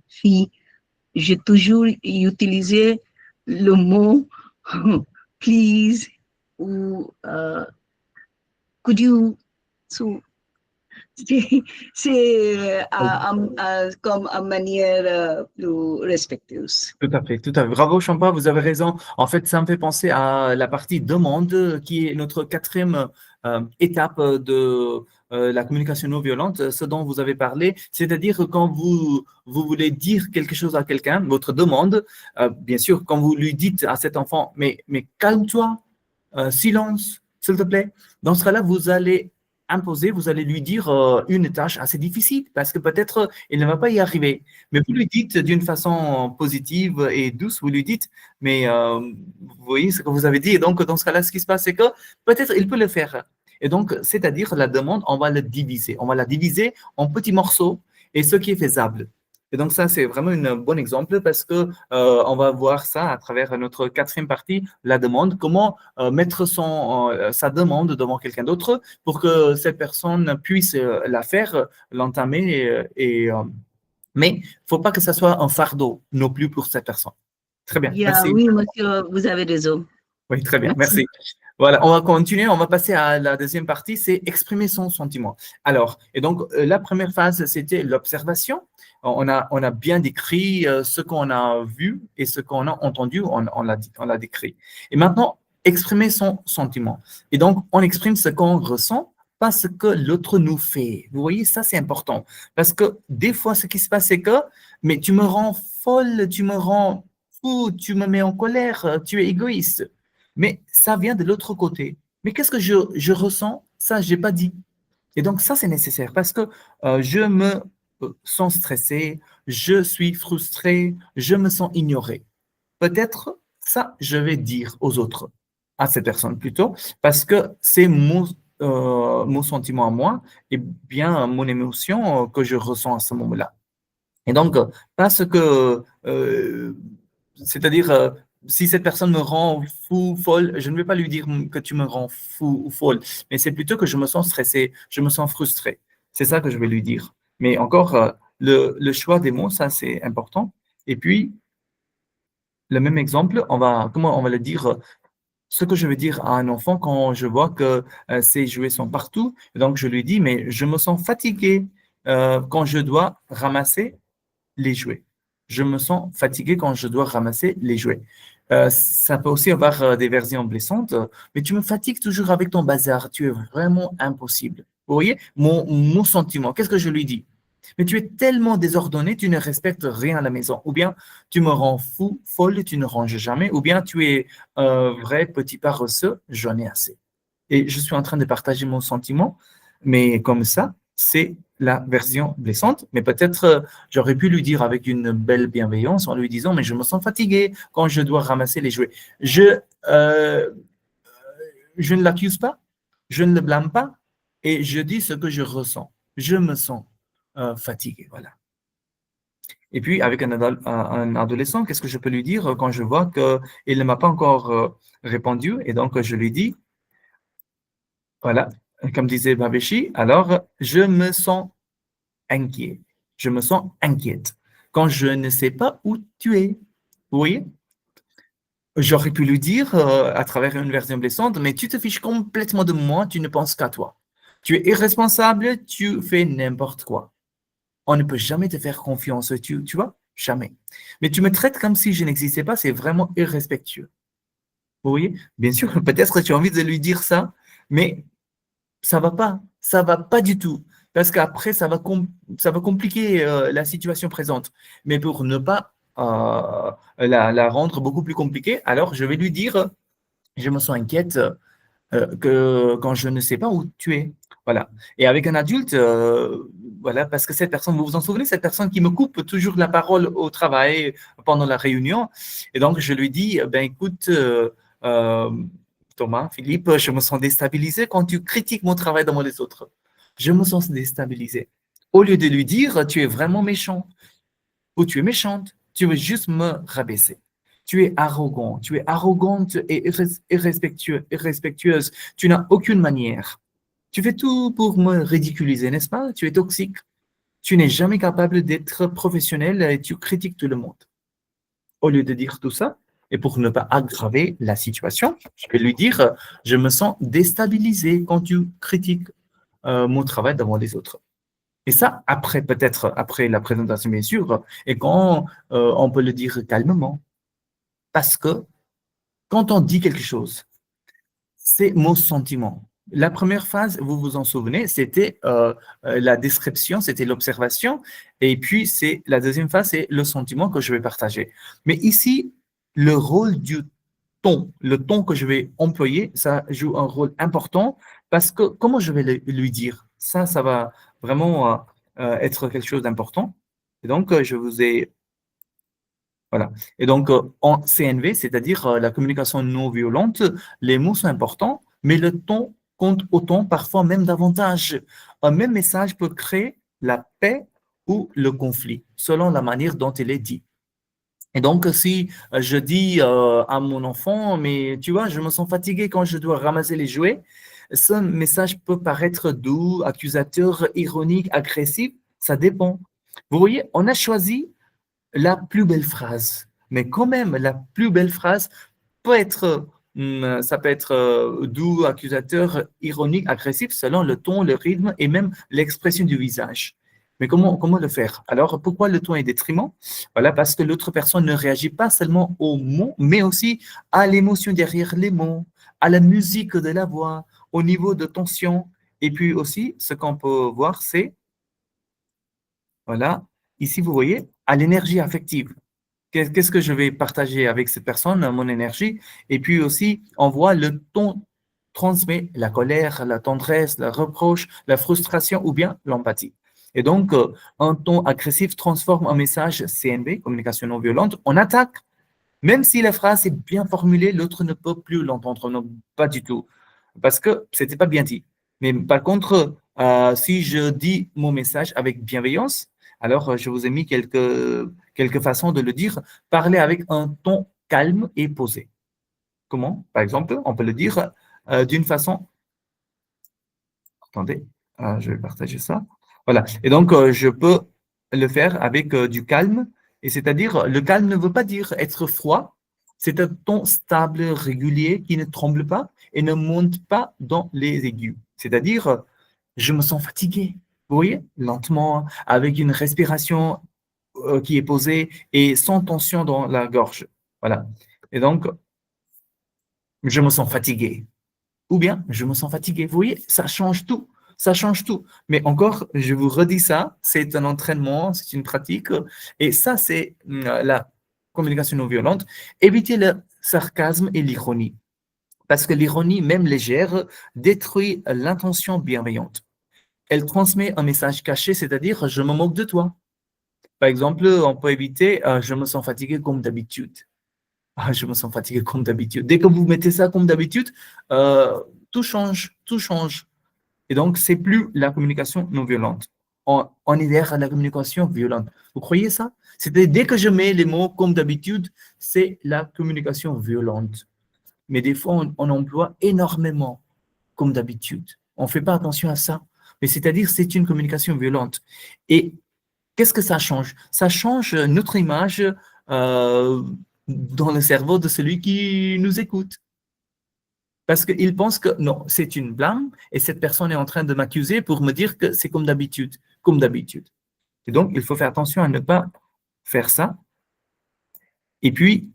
fille, j'ai toujours utilisé le mot please ou could you. C'est comme une manière plus respectueuse. tout à fait, tout à fait. Bravo, Champa, vous avez raison. En fait, ça me fait penser à la partie demande, qui est notre quatrième étape de la communication non violente, ce dont vous avez parlé. C'est-à-dire que quand vous voulez dire quelque chose à quelqu'un, votre demande, bien sûr, quand vous lui dites à cet enfant, mais calme-toi, silence, s'il te plaît. Dans ce cas-là, vous allez imposer, vous allez lui dire une tâche assez difficile parce que peut-être il ne va pas y arriver. Mais vous lui dites d'une façon positive et douce, vous lui dites, mais vous voyez ce que vous avez dit. Et donc, dans ce cas-là, ce qui se passe, c'est que peut-être il peut le faire. Et donc, c'est-à-dire la demande, on va la diviser. On va la diviser en petits morceaux et ce qui est faisable. Et donc, ça, c'est vraiment un bon exemple parce que on va voir ça à travers notre quatrième partie, la demande, comment mettre sa demande devant quelqu'un d'autre pour que cette personne puisse la faire, l'entamer. Mais il ne faut pas que ça soit un fardeau non plus pour cette personne. Très bien, merci. Oui, monsieur, vous avez raison. Oui, très bien, merci. Voilà, on va continuer, on va passer à la deuxième partie, c'est exprimer son sentiment. Alors, et donc, la première phase, c'était l'observation. On a bien décrit ce qu'on a vu et ce qu'on a entendu, on l'a décrit. Et maintenant, exprimer son sentiment. Et donc, on exprime ce qu'on ressent, pas ce que l'autre nous fait. Vous voyez, ça, c'est important. Parce que des fois, ce qui se passe, c'est que, mais tu me rends folle, tu me rends fou, tu me mets en colère, tu es égoïste. Mais ça vient de l'autre côté. Mais qu'est-ce que je ressens? Ça, je n'ai pas dit. Et donc, ça, c'est nécessaire parce que je me sens stressé, je suis frustré, je me sens ignoré. Peut-être ça, je vais dire aux autres, à cette personne plutôt, parce que c'est mon sentiment à moi et bien mon émotion que je ressens à ce moment-là. Et donc, parce que, c'est-à-dire, si cette personne me rend fou, folle, je ne vais pas lui dire que tu me rends fou ou folle, mais c'est plutôt que je me sens stressé, je me sens frustré. C'est ça que je vais lui dire. Mais encore, le choix des mots, ça, c'est important. Et puis, le même exemple, comment on va le dire, ce que je veux dire à un enfant quand je vois que ses jouets sont partout. Donc, je lui dis, mais je me sens fatigué quand je dois ramasser les jouets. Je me sens fatigué quand je dois ramasser les jouets. Ça peut aussi avoir des versions blessantes, mais tu me fatigues toujours avec ton bazar. Tu es vraiment impossible. Vous voyez, mon sentiment, qu'est-ce que je lui dis? Mais tu es tellement désordonné, tu ne respectes rien à la maison. Ou bien tu me rends fou, folle, tu ne ranges jamais. Ou bien tu es un vrai petit paresseux, j'en ai assez. Et je suis en train de partager mon sentiment, mais comme ça, c'est la version blessante. Mais peut-être j'aurais pu lui dire avec une belle bienveillance en lui disant, mais je me sens fatigué quand je dois ramasser les jouets. Je ne l'accuse pas, je ne le blâme pas, et je dis ce que je ressens. Je me sens fatigué, voilà. Et puis, avec un adolescent, qu'est-ce que je peux lui dire quand je vois qu'il ne m'a pas encore répondu? Et donc, je lui dis, voilà, comme disait Babeshi, alors, je me sens inquiet. Je me sens inquiète quand je ne sais pas où tu es. Vous voyez? J'aurais pu lui dire à travers une version blessante, mais tu te fiches complètement de moi, tu ne penses qu'à toi. Tu es irresponsable, tu fais n'importe quoi. On ne peut jamais te faire confiance, tu vois? Jamais. Mais tu me traites comme si je n'existais pas, c'est vraiment irrespectueux. Vous voyez? Bien sûr, peut-être que tu as envie de lui dire ça, mais ça va pas du tout. Parce qu'après, ça va compliquer la situation présente. Mais pour ne pas la rendre beaucoup plus compliquée, alors je vais lui dire, je me sens inquiète que quand je ne sais pas où tu es. Voilà. Et avec un adulte, voilà, parce que cette personne, vous vous en souvenez, cette personne qui me coupe toujours la parole au travail pendant la réunion. Et donc, je lui dis, ben écoute, Thomas, Philippe, je me sens déstabilisé quand tu critiques mon travail devant les autres. Je me sens déstabilisé. Au lieu de lui dire, tu es vraiment méchant ou tu es méchante, tu veux juste me rabaisser. Tu es arrogant, tu es arrogante et irrespectueuse. Tu n'as aucune manière. Tu fais tout pour me ridiculiser, n'est-ce pas? Tu es toxique. Tu n'es jamais capable d'être professionnel et tu critiques tout le monde. Au lieu de dire tout ça, et pour ne pas aggraver la situation, je vais lui dire, je me sens déstabilisé quand tu critiques mon travail devant les autres. Et ça, peut-être après la présentation, bien sûr, et quand on peut le dire calmement. Parce que quand on dit quelque chose, c'est mon sentiment. La première phase, vous vous en souvenez, c'était la description, c'était l'observation. Et puis, la deuxième phase, c'est le sentiment que je vais partager. Mais ici, le rôle du ton, le ton que je vais employer, ça joue un rôle important parce que comment je vais lui dire, ça va vraiment être quelque chose d'important. Et donc, je vous ai voilà. Et donc, en CNV, c'est-à-dire la communication non violente, les mots sont importants, mais le ton compte autant, parfois même davantage. Un même message peut créer la paix ou le conflit, selon la manière dont il est dit. Et donc, si je dis à mon enfant, mais tu vois, je me sens fatigué quand je dois ramasser les jouets, ce message peut paraître doux, accusateur, ironique, agressif, ça dépend. Vous voyez, on a choisi la plus belle phrase. Mais quand même, la plus belle phrase peut être, ça peut être doux, accusateur, ironique, agressif, selon le ton, le rythme et même l'expression du visage. Mais comment le faire? Alors, pourquoi le ton est détriment? Voilà, parce que l'autre personne ne réagit pas seulement aux mots, mais aussi à l'émotion derrière les mots, à la musique de la voix, au niveau de tension. Et puis aussi, ce qu'on peut voir, c'est, voilà, ici, vous voyez, à l'énergie affective. Qu'est-ce que je vais partager avec cette personne, mon énergie? Et puis aussi, on voit le ton transmet la colère, la tendresse, le reproche, la frustration ou bien l'empathie. Et donc, un ton agressif transforme un message CNV, communication non violente, en attaque. Même si la phrase est bien formulée, l'autre ne peut plus l'entendre, non, pas du tout, parce que c'était pas bien dit. Mais par contre, si je dis mon message avec bienveillance, alors je vous ai mis quelques façons de le dire. Parler avec un ton calme et posé. Comment? Par exemple, on peut le dire d'une façon. Attendez, je vais partager ça. Voilà. Et donc, je peux le faire avec du calme. Et c'est-à-dire, le calme ne veut pas dire être froid. C'est un ton stable, régulier, qui ne tremble pas et ne monte pas dans les aigus. C'est-à-dire, je me sens fatigué. Vous voyez, lentement, avec une respiration qui est posé et sans tension dans la gorge. Voilà. Et donc, je me sens fatigué. Ou bien, je me sens fatigué. Vous voyez, ça change tout. Ça change tout. Mais encore, je vous redis ça, c'est un entraînement, c'est une pratique. Et ça, c'est la communication non violente. Évitez le sarcasme et l'ironie. Parce que l'ironie, même légère, détruit l'intention bienveillante. Elle transmet un message caché, c'est-à-dire « je me moque de toi ». Par exemple, on peut éviter « je me sens fatigué comme d'habitude ». Ah, je me sens fatigué comme d'habitude. Dès que vous mettez ça comme d'habitude, tout change, tout change. Et donc, c'est plus la communication non violente. On est vers la communication violente. Vous croyez ça? C'est-à-dire, dès que je mets les mots comme d'habitude, c'est la communication violente. Mais des fois, on emploie énormément comme d'habitude. On ne fait pas attention à ça. Mais c'est-à-dire, c'est une communication violente. Et qu'est-ce que ça change? Ça change notre image dans le cerveau de celui qui nous écoute. Parce qu'il pense que non, c'est une blague et cette personne est en train de m'accuser pour me dire que c'est comme d'habitude, comme d'habitude. Et donc, il faut faire attention à ne pas faire ça. Et puis,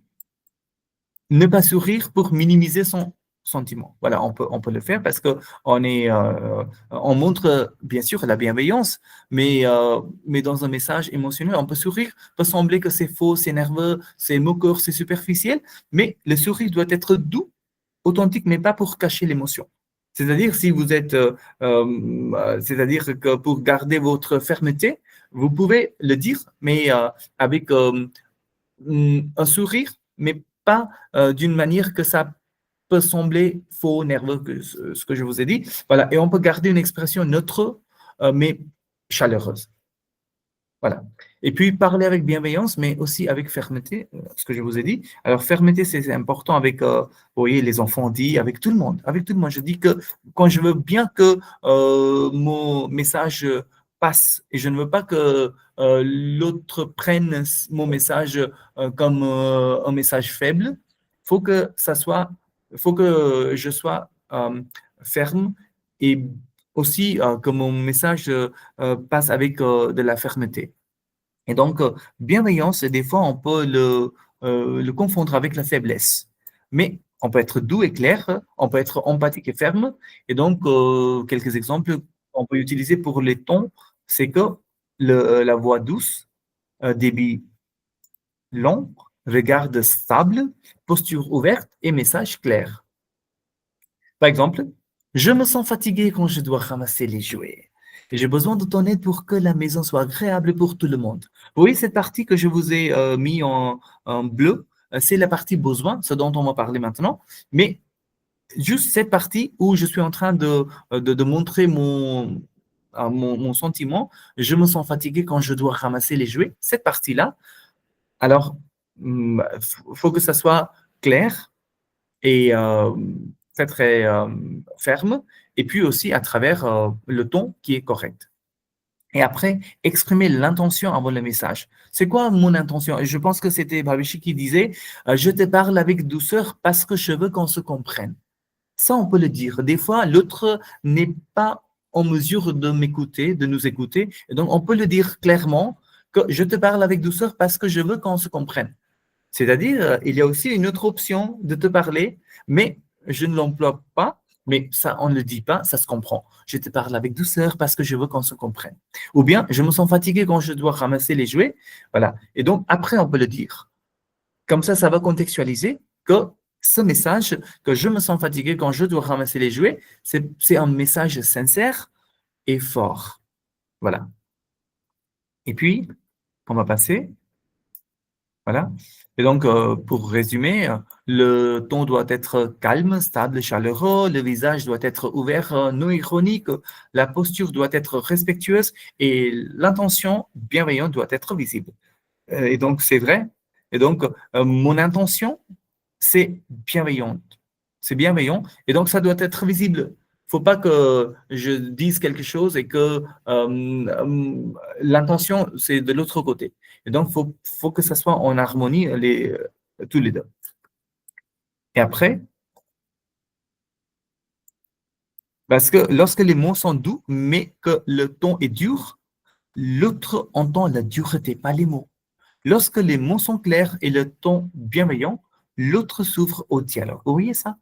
ne pas sourire pour minimiser son sentiment. Voilà, on peut le faire parce qu'on on montre bien sûr la bienveillance, mais dans un message émotionnel, on peut sourire, peut sembler que c'est faux, c'est nerveux, c'est moqueur, c'est superficiel, mais le sourire doit être doux, authentique, mais pas pour cacher l'émotion. C'est-à-dire, si vous êtes, c'est-à-dire que pour garder votre fermeté, vous pouvez le dire, mais avec un sourire, mais pas d'une manière que ça peut sembler faux, nerveux, ce que je vous ai dit. Voilà, et on peut garder une expression neutre, mais chaleureuse. Voilà. Et puis, parler avec bienveillance, mais aussi avec fermeté, ce que je vous ai dit. Alors, fermeté, c'est important avec, vous voyez, les enfants disent, avec tout le monde. Avec tout le monde. Je dis que quand je veux bien que mon message passe, et je ne veux pas que l'autre prenne mon message comme un message faible, faut que je sois ferme et aussi que mon message passe avec de la fermeté. Et donc, bienveillance, des fois, on peut le confondre avec la faiblesse. Mais on peut être doux et clair, on peut être empathique et ferme. Et donc, quelques exemples qu'on peut utiliser pour les tons, c'est que la voix douce, débit long, regard stable, posture ouverte et message clair. Par exemple, je me sens fatigué quand je dois ramasser les jouets. Et j'ai besoin de ton aide pour que la maison soit agréable pour tout le monde. Vous voyez cette partie que je vous ai mis en bleu, c'est la partie besoin, ce dont on va parler maintenant. Mais juste cette partie où je suis en train de montrer mon sentiment, je me sens fatigué quand je dois ramasser les jouets. Cette partie-là, alors, il faut que ça soit clair et très ferme, et puis aussi à travers le ton qui est correct. Et après, exprimer l'intention avant le message. C'est quoi mon intention? Je pense que c'était Bhavishi qui disait « Je te parle avec douceur parce que je veux qu'on se comprenne ». Ça, on peut le dire. Des fois, l'autre n'est pas en mesure de m'écouter, de nous écouter. Et donc, on peut le dire clairement que je te parle avec douceur parce que je veux qu'on se comprenne. C'est-à-dire, il y a aussi une autre option de te parler, mais je ne l'emploie pas, mais ça, on ne le dit pas, ça se comprend. Je te parle avec douceur parce que je veux qu'on se comprenne. Ou bien, je me sens fatigué quand je dois ramasser les jouets. Voilà. Et donc, après, on peut le dire. Comme ça va contextualiser que ce message, que je me sens fatigué quand je dois ramasser les jouets, c'est un message sincère et fort. Voilà. Et puis, on va passer. Voilà. Et donc, pour résumer, le ton doit être calme, stable, chaleureux, le visage doit être ouvert, non ironique, la posture doit être respectueuse et l'intention bienveillante doit être visible. Et donc, c'est vrai. Et donc, mon intention, c'est bienveillante. C'est bienveillant. Et donc, ça doit être visible. Il ne faut pas que je dise quelque chose et que l'intention, c'est de l'autre côté. Et donc, il faut que ça soit en harmonie tous les deux. Et après, parce que lorsque les mots sont doux, mais que le ton est dur, l'autre entend la dureté, pas les mots. Lorsque les mots sont clairs et le ton bienveillant, l'autre s'ouvre au dialogue. Vous voyez ça?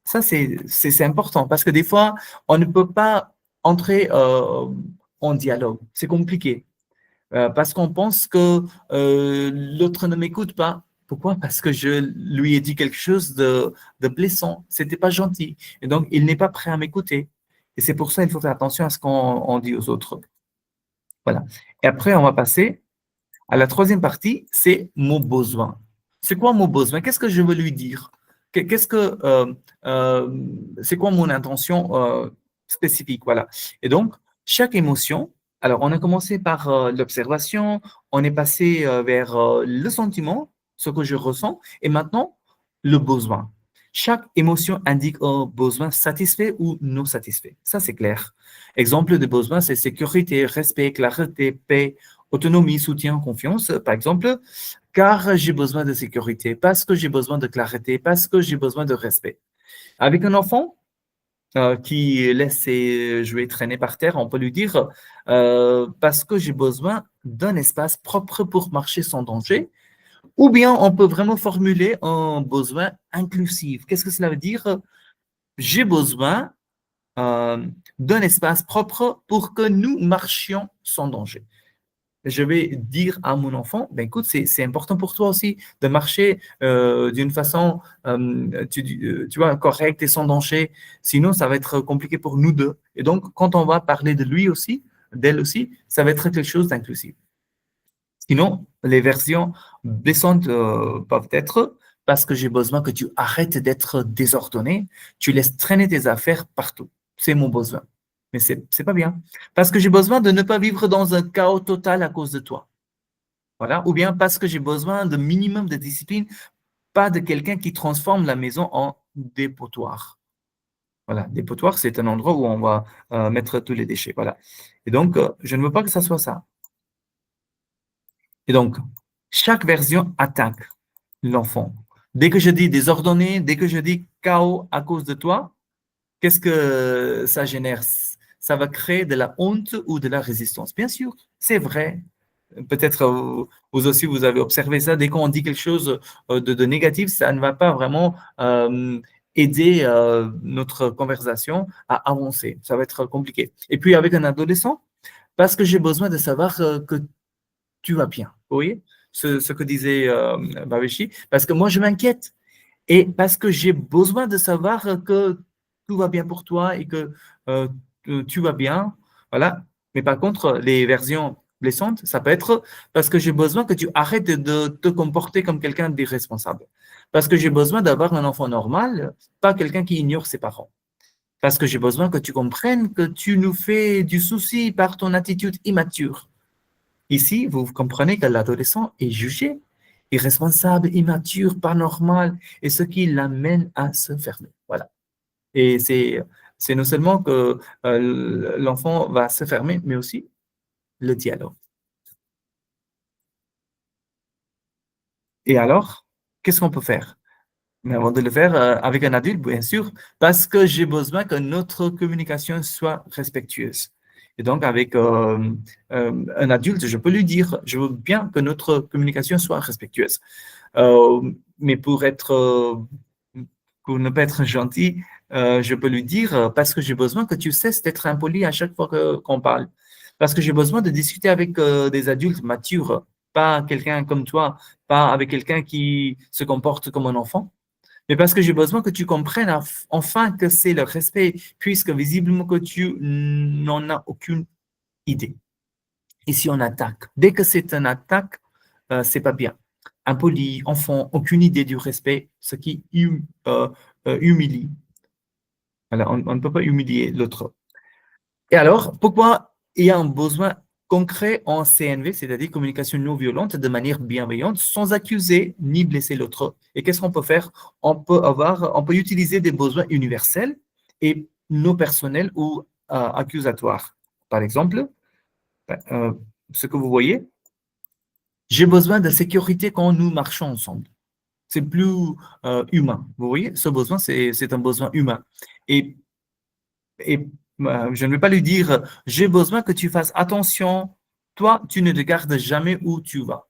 Ça, c'est important parce que des fois, on ne peut pas entrer en dialogue. C'est compliqué parce qu'on pense que l'autre ne m'écoute pas. Pourquoi? Parce que je lui ai dit quelque chose de blessant. C'était pas gentil. Et donc, il n'est pas prêt à m'écouter. Et c'est pour ça qu'il faut faire attention à ce qu'on dit aux autres. Voilà. Et après, on va passer à la troisième partie, c'est mon besoin. C'est quoi mon besoin? Qu'est-ce que je veux lui dire? Qu'est-ce que c'est quoi mon intention spécifique? Voilà. Et donc, chaque émotion, alors on a commencé par l'observation, on est passé vers le sentiment, ce que je ressens, et maintenant, le besoin. Chaque émotion indique un besoin satisfait ou non satisfait. Ça, c'est clair. Exemple de besoin, c'est sécurité, respect, clarté, paix, autonomie, soutien, confiance, par exemple, car j'ai besoin de sécurité, parce que j'ai besoin de clarté, parce que j'ai besoin de respect. Avec un enfant qui laisse ses jouets traîner par terre, on peut lui dire parce que j'ai besoin d'un espace propre pour marcher sans danger. Ou bien on peut vraiment formuler un besoin inclusif. Qu'est-ce que cela veut dire? J'ai besoin d'un espace propre pour que nous marchions sans danger. Je vais dire à mon enfant, ben écoute, c'est important pour toi aussi de marcher d'une façon, tu vois, correcte et sans danger. Sinon, ça va être compliqué pour nous deux. Et donc, quand on va parler de lui aussi, d'elle aussi, ça va être quelque chose d'inclusif. Sinon, les versions blessantes peuvent être parce que j'ai besoin que tu arrêtes d'être désordonné, tu laisses traîner tes affaires partout. C'est mon besoin. Mais c'est pas bien. Parce que j'ai besoin de ne pas vivre dans un chaos total à cause de toi. Voilà. Ou bien parce que j'ai besoin de minimum de discipline, pas de quelqu'un qui transforme la maison en dépotoir. Voilà. Dépotoir, c'est un endroit où on va mettre tous les déchets. Voilà. Et donc, je ne veux pas que ça soit ça. Et donc, chaque version attaque l'enfant. Dès que je dis désordonné, dès que je dis chaos à cause de toi, qu'est-ce que ça génère? Ça va créer de la honte ou de la résistance. Bien sûr, c'est vrai. Peut-être vous aussi, vous avez observé ça. Dès qu'on dit quelque chose de négatif, ça ne va pas vraiment aider notre conversation à avancer. Ça va être compliqué. Et puis avec un adolescent, parce que j'ai besoin de savoir que tu vas bien. Vous voyez ce que disait Babeshi? Parce que moi, je m'inquiète. Et parce que j'ai besoin de savoir que tout va bien pour toi et que tu vas bien. Voilà. Mais par contre, les versions blessantes, ça peut être parce que j'ai besoin que tu arrêtes de te comporter comme quelqu'un d'irresponsable. Parce que j'ai besoin d'avoir un enfant normal, pas quelqu'un qui ignore ses parents. Parce que j'ai besoin que tu comprennes que tu nous fais du souci par ton attitude immature. Ici, vous comprenez que l'adolescent est jugé, irresponsable, immature, pas normal, et ce qui l'amène à se fermer. Voilà. Et c'est non seulement que l'enfant va se fermer, mais aussi le dialogue. Et alors, qu'est-ce qu'on peut faire? Mais avant de le faire avec un adulte, bien sûr, parce que j'ai besoin que notre communication soit respectueuse. Et donc, avec un adulte, je peux lui dire, je veux bien que notre communication soit respectueuse. Mais pour ne pas être gentil, je peux lui dire, parce que j'ai besoin que tu cesses d'être impoli à chaque fois qu'on parle. Parce que j'ai besoin de discuter avec des adultes matures, pas quelqu'un comme toi, pas avec quelqu'un qui se comporte comme un enfant. Mais parce que j'ai besoin que tu comprennes enfin que c'est le respect, puisque visiblement que tu n'en as aucune idée. Ici, on attaque. Dès que c'est une attaque, c'est pas bien. Impoli, enfant, aucune idée du respect, ce qui humilie. Voilà, on ne peut pas humilier l'autre. Et alors, pourquoi il y a un besoin concret en CNV, c'est-à-dire communication non violente, de manière bienveillante, sans accuser ni blesser l'autre? Et qu'est-ce qu'on peut faire? On peut utiliser des besoins universels et non personnels ou accusatoires. Par exemple, ce que vous voyez, j'ai besoin de sécurité quand nous marchons ensemble. C'est plus humain. Vous voyez, ce besoin, c'est un besoin humain. Et je ne vais pas lui dire, j'ai besoin que tu fasses attention, toi, tu ne regardes jamais où tu vas.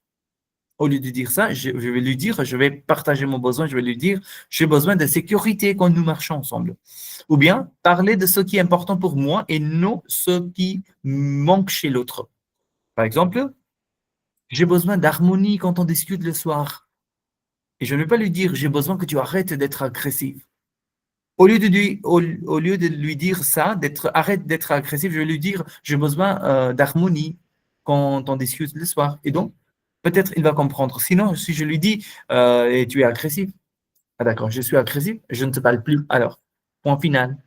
Au lieu de dire ça, je vais lui dire, je vais partager mon besoin, je vais lui dire, j'ai besoin de sécurité quand nous marchons ensemble. Ou bien parler de ce qui est important pour moi et non ce qui manque chez l'autre. Par exemple, j'ai besoin d'harmonie quand on discute le soir. Et je ne vais pas lui dire, j'ai besoin que tu arrêtes d'être agressif. Au lieu de lui dire ça, arrête d'être agressif, je vais lui dire, j'ai besoin d'harmonie quand on discute le soir. Et donc, peut-être il va comprendre. Sinon, si je lui dis, et tu es agressif, ah d'accord, je suis agressif, je ne te parle plus. Alors, point final.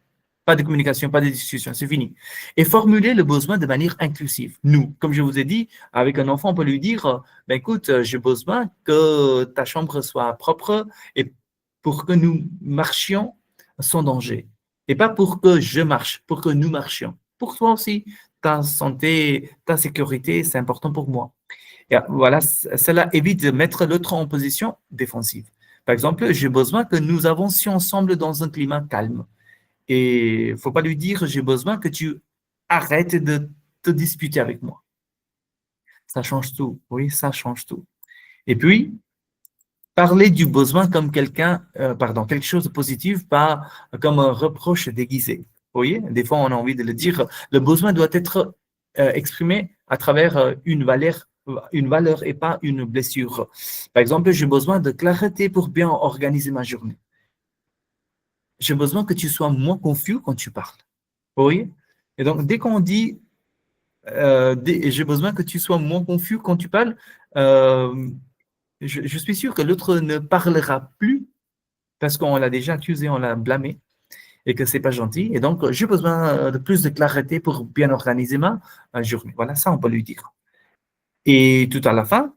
Pas de communication, pas de discussion, c'est fini. Et formuler le besoin de manière inclusive. Nous, comme je vous ai dit, avec un enfant, on peut lui dire, ben écoute, j'ai besoin que ta chambre soit propre et pour que nous marchions sans danger. Et pas pour que je marche, pour que nous marchions. Pour toi aussi, ta santé, ta sécurité, c'est important pour moi. Et voilà, cela évite de mettre l'autre en position défensive. Par exemple, j'ai besoin que nous avancions ensemble dans un climat calme. Et il ne faut pas lui dire, j'ai besoin que tu arrêtes de te disputer avec moi. Ça change tout. Oui, ça change tout. Et puis, parler du besoin comme quelque chose de positif, pas comme un reproche déguisé. Vous voyez, des fois, on a envie de le dire. Le besoin doit être exprimé à travers une valeur et pas une blessure. Par exemple, j'ai besoin de clarté pour bien organiser ma journée. J'ai besoin que tu sois moins confus quand tu parles. Vous voyez? Et donc, dès qu'on dit j'ai besoin que tu sois moins confus quand tu parles, je suis sûr que l'autre ne parlera plus parce qu'on l'a déjà accusé, on l'a blâmé et que c'est pas gentil. Et donc, j'ai besoin de plus de clarté pour bien organiser ma journée. Voilà, ça, on peut lui dire. Et tout à la fin,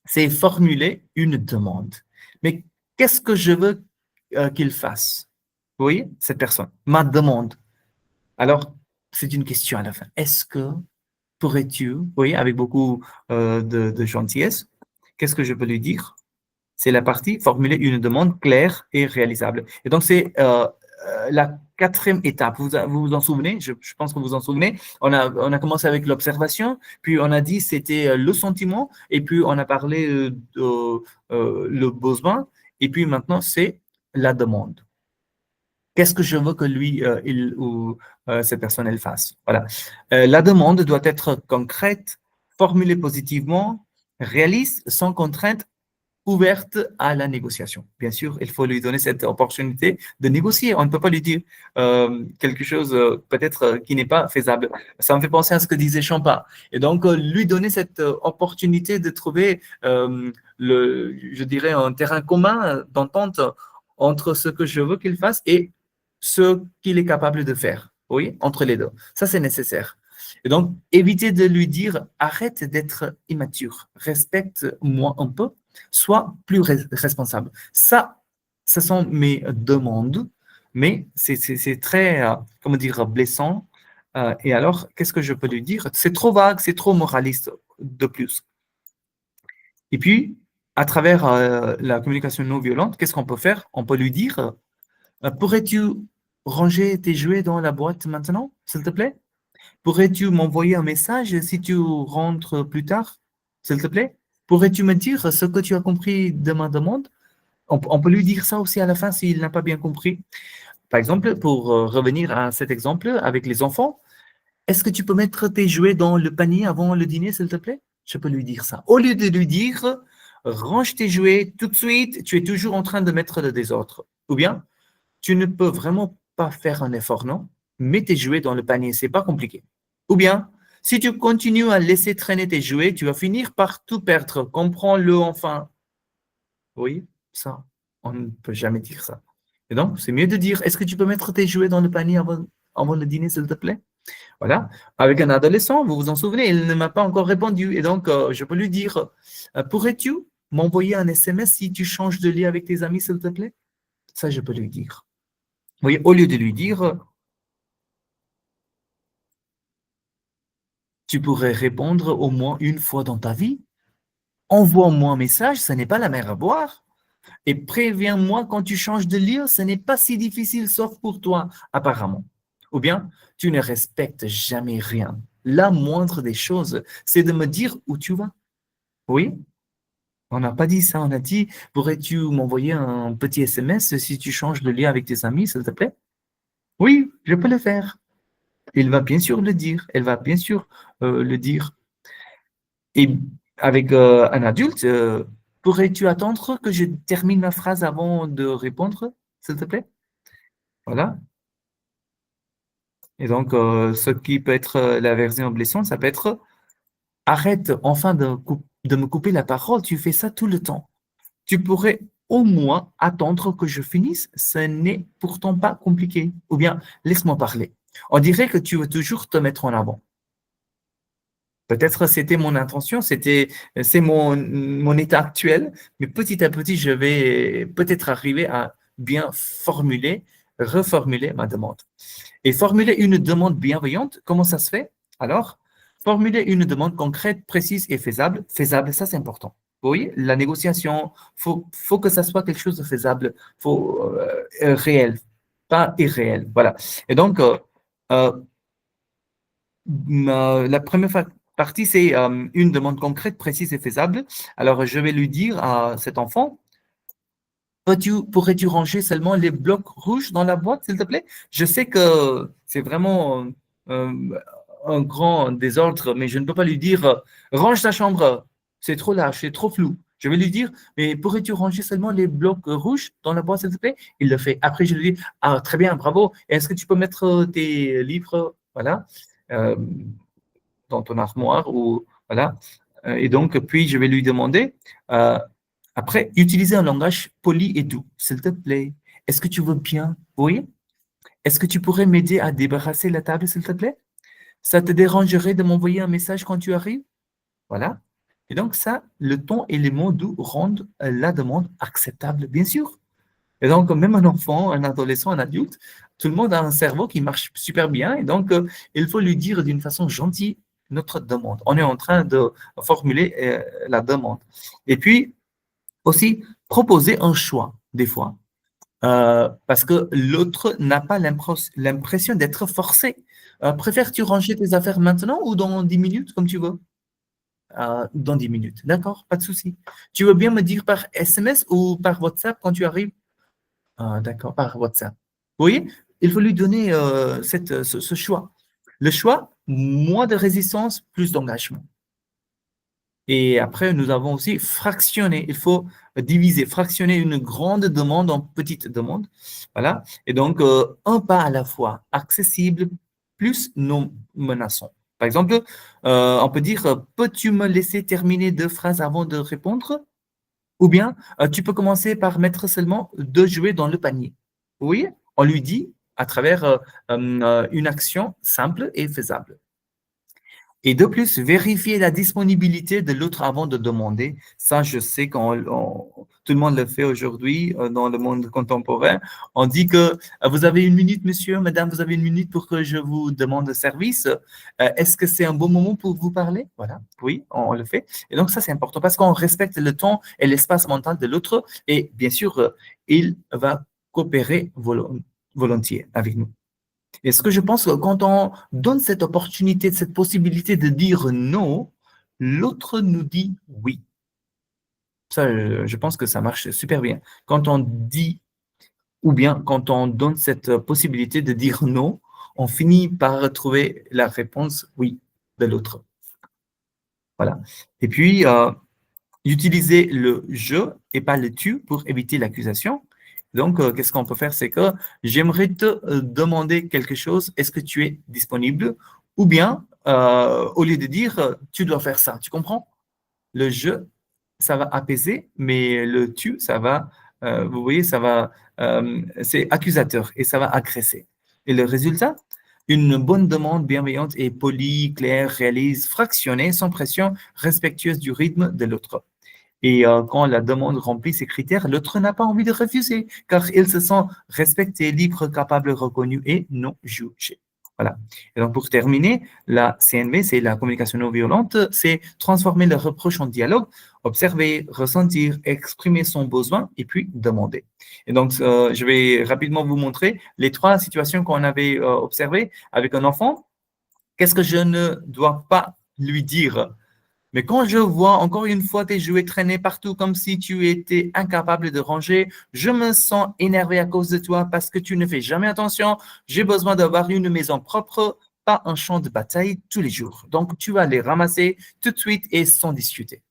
c'est formuler une demande. Mais qu'est-ce que je veux qu'il fasse? Vous voyez, cette personne, ma demande. Alors, c'est une question à la fin. Est-ce que pourrais-tu, vous voyez, avec beaucoup de gentillesse, qu'est-ce que je peux lui dire? C'est la partie formuler une demande claire et réalisable. Et donc, c'est la quatrième étape. Vous vous en souvenez? Je pense que vous vous en souvenez. On a commencé avec l'observation, puis on a dit c'était le sentiment, et puis on a parlé le besoin, et puis maintenant, c'est la demande. Qu'est-ce que je veux que lui il ou cette personne elle fasse? Voilà. La demande doit être concrète, formulée positivement, réaliste, sans contrainte, ouverte à la négociation. Bien sûr, il faut lui donner cette opportunité de négocier. On ne peut pas lui dire quelque chose peut-être qui n'est pas faisable. Ça me fait penser à ce que disait Champa. Et donc, lui donner cette opportunité de trouver, je dirais, un terrain commun d'entente entre ce que je veux qu'il fasse et ce qu'il est capable de faire. Oui, entre les deux. Ça, c'est nécessaire. Et donc, éviter de lui dire arrête d'être immature, respecte-moi un peu, sois plus responsable. Ça, ce sont mes demandes, mais c'est très, comment dire, blessant. Et alors, qu'est-ce que je peux lui dire? C'est trop vague, c'est trop moraliste de plus. Et puis, à travers la communication non violente, qu'est-ce qu'on peut faire? On peut lui dire pourrais-tu ranger tes jouets dans la boîte maintenant, s'il te plaît? Pourrais-tu m'envoyer un message si tu rentres plus tard, s'il te plaît? Pourrais-tu me dire ce que tu as compris de ma demande? On peut lui dire ça aussi à la fin s'il n'a pas bien compris. Par exemple, pour revenir à cet exemple avec les enfants, est-ce que tu peux mettre tes jouets dans le panier avant le dîner, s'il te plaît? Je peux lui dire ça. Au lieu de lui dire, range tes jouets tout de suite, tu es toujours en train de mettre le désordre. Ou bien, tu ne peux vraiment pas faire un effort, non? Mets tes jouets dans le panier, c'est pas compliqué. Ou bien, si tu continues à laisser traîner tes jouets, tu vas finir par tout perdre. Comprends-le enfin. Oui, ça, on ne peut jamais dire ça. Et donc, c'est mieux de dire, est-ce que tu peux mettre tes jouets dans le panier avant le dîner, s'il te plaît? Voilà. Avec un adolescent, vous vous en souvenez, il ne m'a pas encore répondu. Et donc, je peux lui dire, pourrais-tu m'envoyer un SMS si tu changes de lit avec tes amis, s'il te plaît? Ça, je peux lui dire. Oui, au lieu de lui dire, tu pourrais répondre au moins une fois dans ta vie. Envoie-moi un message, ce n'est pas la mer à boire. Et préviens-moi quand tu changes de lit, ce n'est pas si difficile, sauf pour toi, apparemment. Ou bien, tu ne respectes jamais rien. La moindre des choses, c'est de me dire où tu vas. Oui? On n'a pas dit ça, on a dit, pourrais-tu m'envoyer un petit SMS si tu changes le lien avec tes amis, s'il te plaît? Oui, je peux le faire. Il va bien sûr le dire, elle va bien sûr le dire. Et avec un adulte, pourrais-tu attendre que je termine ma phrase avant de répondre, s'il te plaît? Voilà. Et donc, ce qui peut être la version blessante, ça peut être arrête enfin de me couper la parole, tu fais ça tout le temps. Tu pourrais au moins attendre que je finisse, ce n'est pourtant pas compliqué. Ou bien, laisse-moi parler. On dirait que tu veux toujours te mettre en avant. Peut-être c'était mon intention, c'est mon état actuel, mais petit à petit, je vais peut-être arriver à bien reformuler ma demande. Et formuler une demande bienveillante, comment ça se fait? Alors, formuler une demande concrète, précise et faisable. Faisable, ça c'est important. Vous voyez, la négociation, faut que ça soit quelque chose de faisable, réel, pas irréel. Voilà. Et donc, la première partie, c'est une demande concrète, précise et faisable. Alors, je vais lui dire à cet enfant, pourrais-tu ranger seulement les blocs rouges dans la boîte, s'il te plaît? Je sais que c'est vraiment un grand désordre, mais je ne peux pas lui dire range ta chambre, c'est trop lâche, c'est trop flou. Je vais lui dire, mais pourrais-tu ranger seulement les blocs rouges dans la boîte, s'il te plaît? Il le fait. Après, je lui dis, ah, très bien, bravo. Est-ce que tu peux mettre tes livres, voilà, dans ton armoire ou voilà. Et donc, puis je vais lui demander. Après, utiliser un langage poli et doux. S'il te plaît, est-ce que tu veux bien? Oui? Est-ce que tu pourrais m'aider à débarrasser la table, s'il te plaît? Ça te dérangerait de m'envoyer un message quand tu arrives? Voilà. Et donc ça, le ton et les mots doux rendent la demande acceptable, bien sûr. Et donc, même un enfant, un adolescent, un adulte, tout le monde a un cerveau qui marche super bien. Et donc, il faut lui dire d'une façon gentille notre demande. On est en train de formuler la demande. Et puis, aussi, proposer un choix, des fois, parce que l'autre n'a pas l'impression d'être forcé. Préfères-tu ranger tes affaires maintenant ou dans 10 minutes, comme tu veux? Dans 10 minutes, d'accord, pas de souci. Tu veux bien me dire par SMS ou par WhatsApp quand tu arrives? D'accord, par WhatsApp. Vous voyez, il faut lui donner ce choix. Le choix, moins de résistance, plus d'engagement. Et après, nous avons aussi fractionné. Il faut diviser, fractionner une grande demande en petites demandes. Voilà. Et donc, un pas à la fois, accessible, plus non menaçant. Par exemple, on peut dire, peux-tu me laisser terminer 2 phrases avant de répondre? Ou bien, tu peux commencer par mettre seulement 2 jouets dans le panier. Oui, on lui dit à travers une action simple et faisable. Et de plus, vérifier la disponibilité de l'autre avant de demander. Ça, je sais que tout le monde le fait aujourd'hui dans le monde contemporain. On dit que vous avez 1 minute, monsieur, madame, vous avez 1 minute pour que je vous demande service. Est-ce que c'est un bon moment pour vous parler? Voilà, oui, on le fait. Et donc, ça, c'est important parce qu'on respecte le temps et l'espace mental de l'autre. Et bien sûr, il va coopérer volontiers avec nous. Et ce que je pense que quand on donne cette opportunité, cette possibilité de dire non, l'autre nous dit oui. Ça, je pense que ça marche super bien. Quand on dit, ou bien quand on donne cette possibilité de dire non, on finit par trouver la réponse oui de l'autre. Voilà. Et puis, utiliser le je et pas le tu pour éviter l'accusation. Donc, qu'est-ce qu'on peut faire? C'est que j'aimerais te demander quelque chose. Est-ce que tu es disponible? Ou bien, au lieu de dire tu dois faire ça, tu comprends? Le je, ça va apaiser, mais le tu, ça va, vous voyez, ça va, c'est accusateur et ça va agresser. Et le résultat? Une bonne demande bienveillante et polie, claire, réalise, fractionnée, sans pression, respectueuse du rythme de l'autre. Et quand la demande remplit ces critères, l'autre n'a pas envie de refuser, car il se sent respecté, libre, capable, reconnu et non jugé. Voilà. Et donc, pour terminer, la CNV, c'est la communication non violente, c'est transformer le reproche en dialogue, observer, ressentir, exprimer son besoin et puis demander. Et donc, je vais rapidement vous montrer les 3 situations qu'on avait observées avec un enfant. Qu'est-ce que je ne dois pas lui dire? Mais quand je vois encore une fois tes jouets traîner partout comme si tu étais incapable de ranger, je me sens énervé à cause de toi parce que tu ne fais jamais attention. J'ai besoin d'avoir une maison propre, pas un champ de bataille tous les jours. Donc, tu vas les ramasser tout de suite et sans discuter.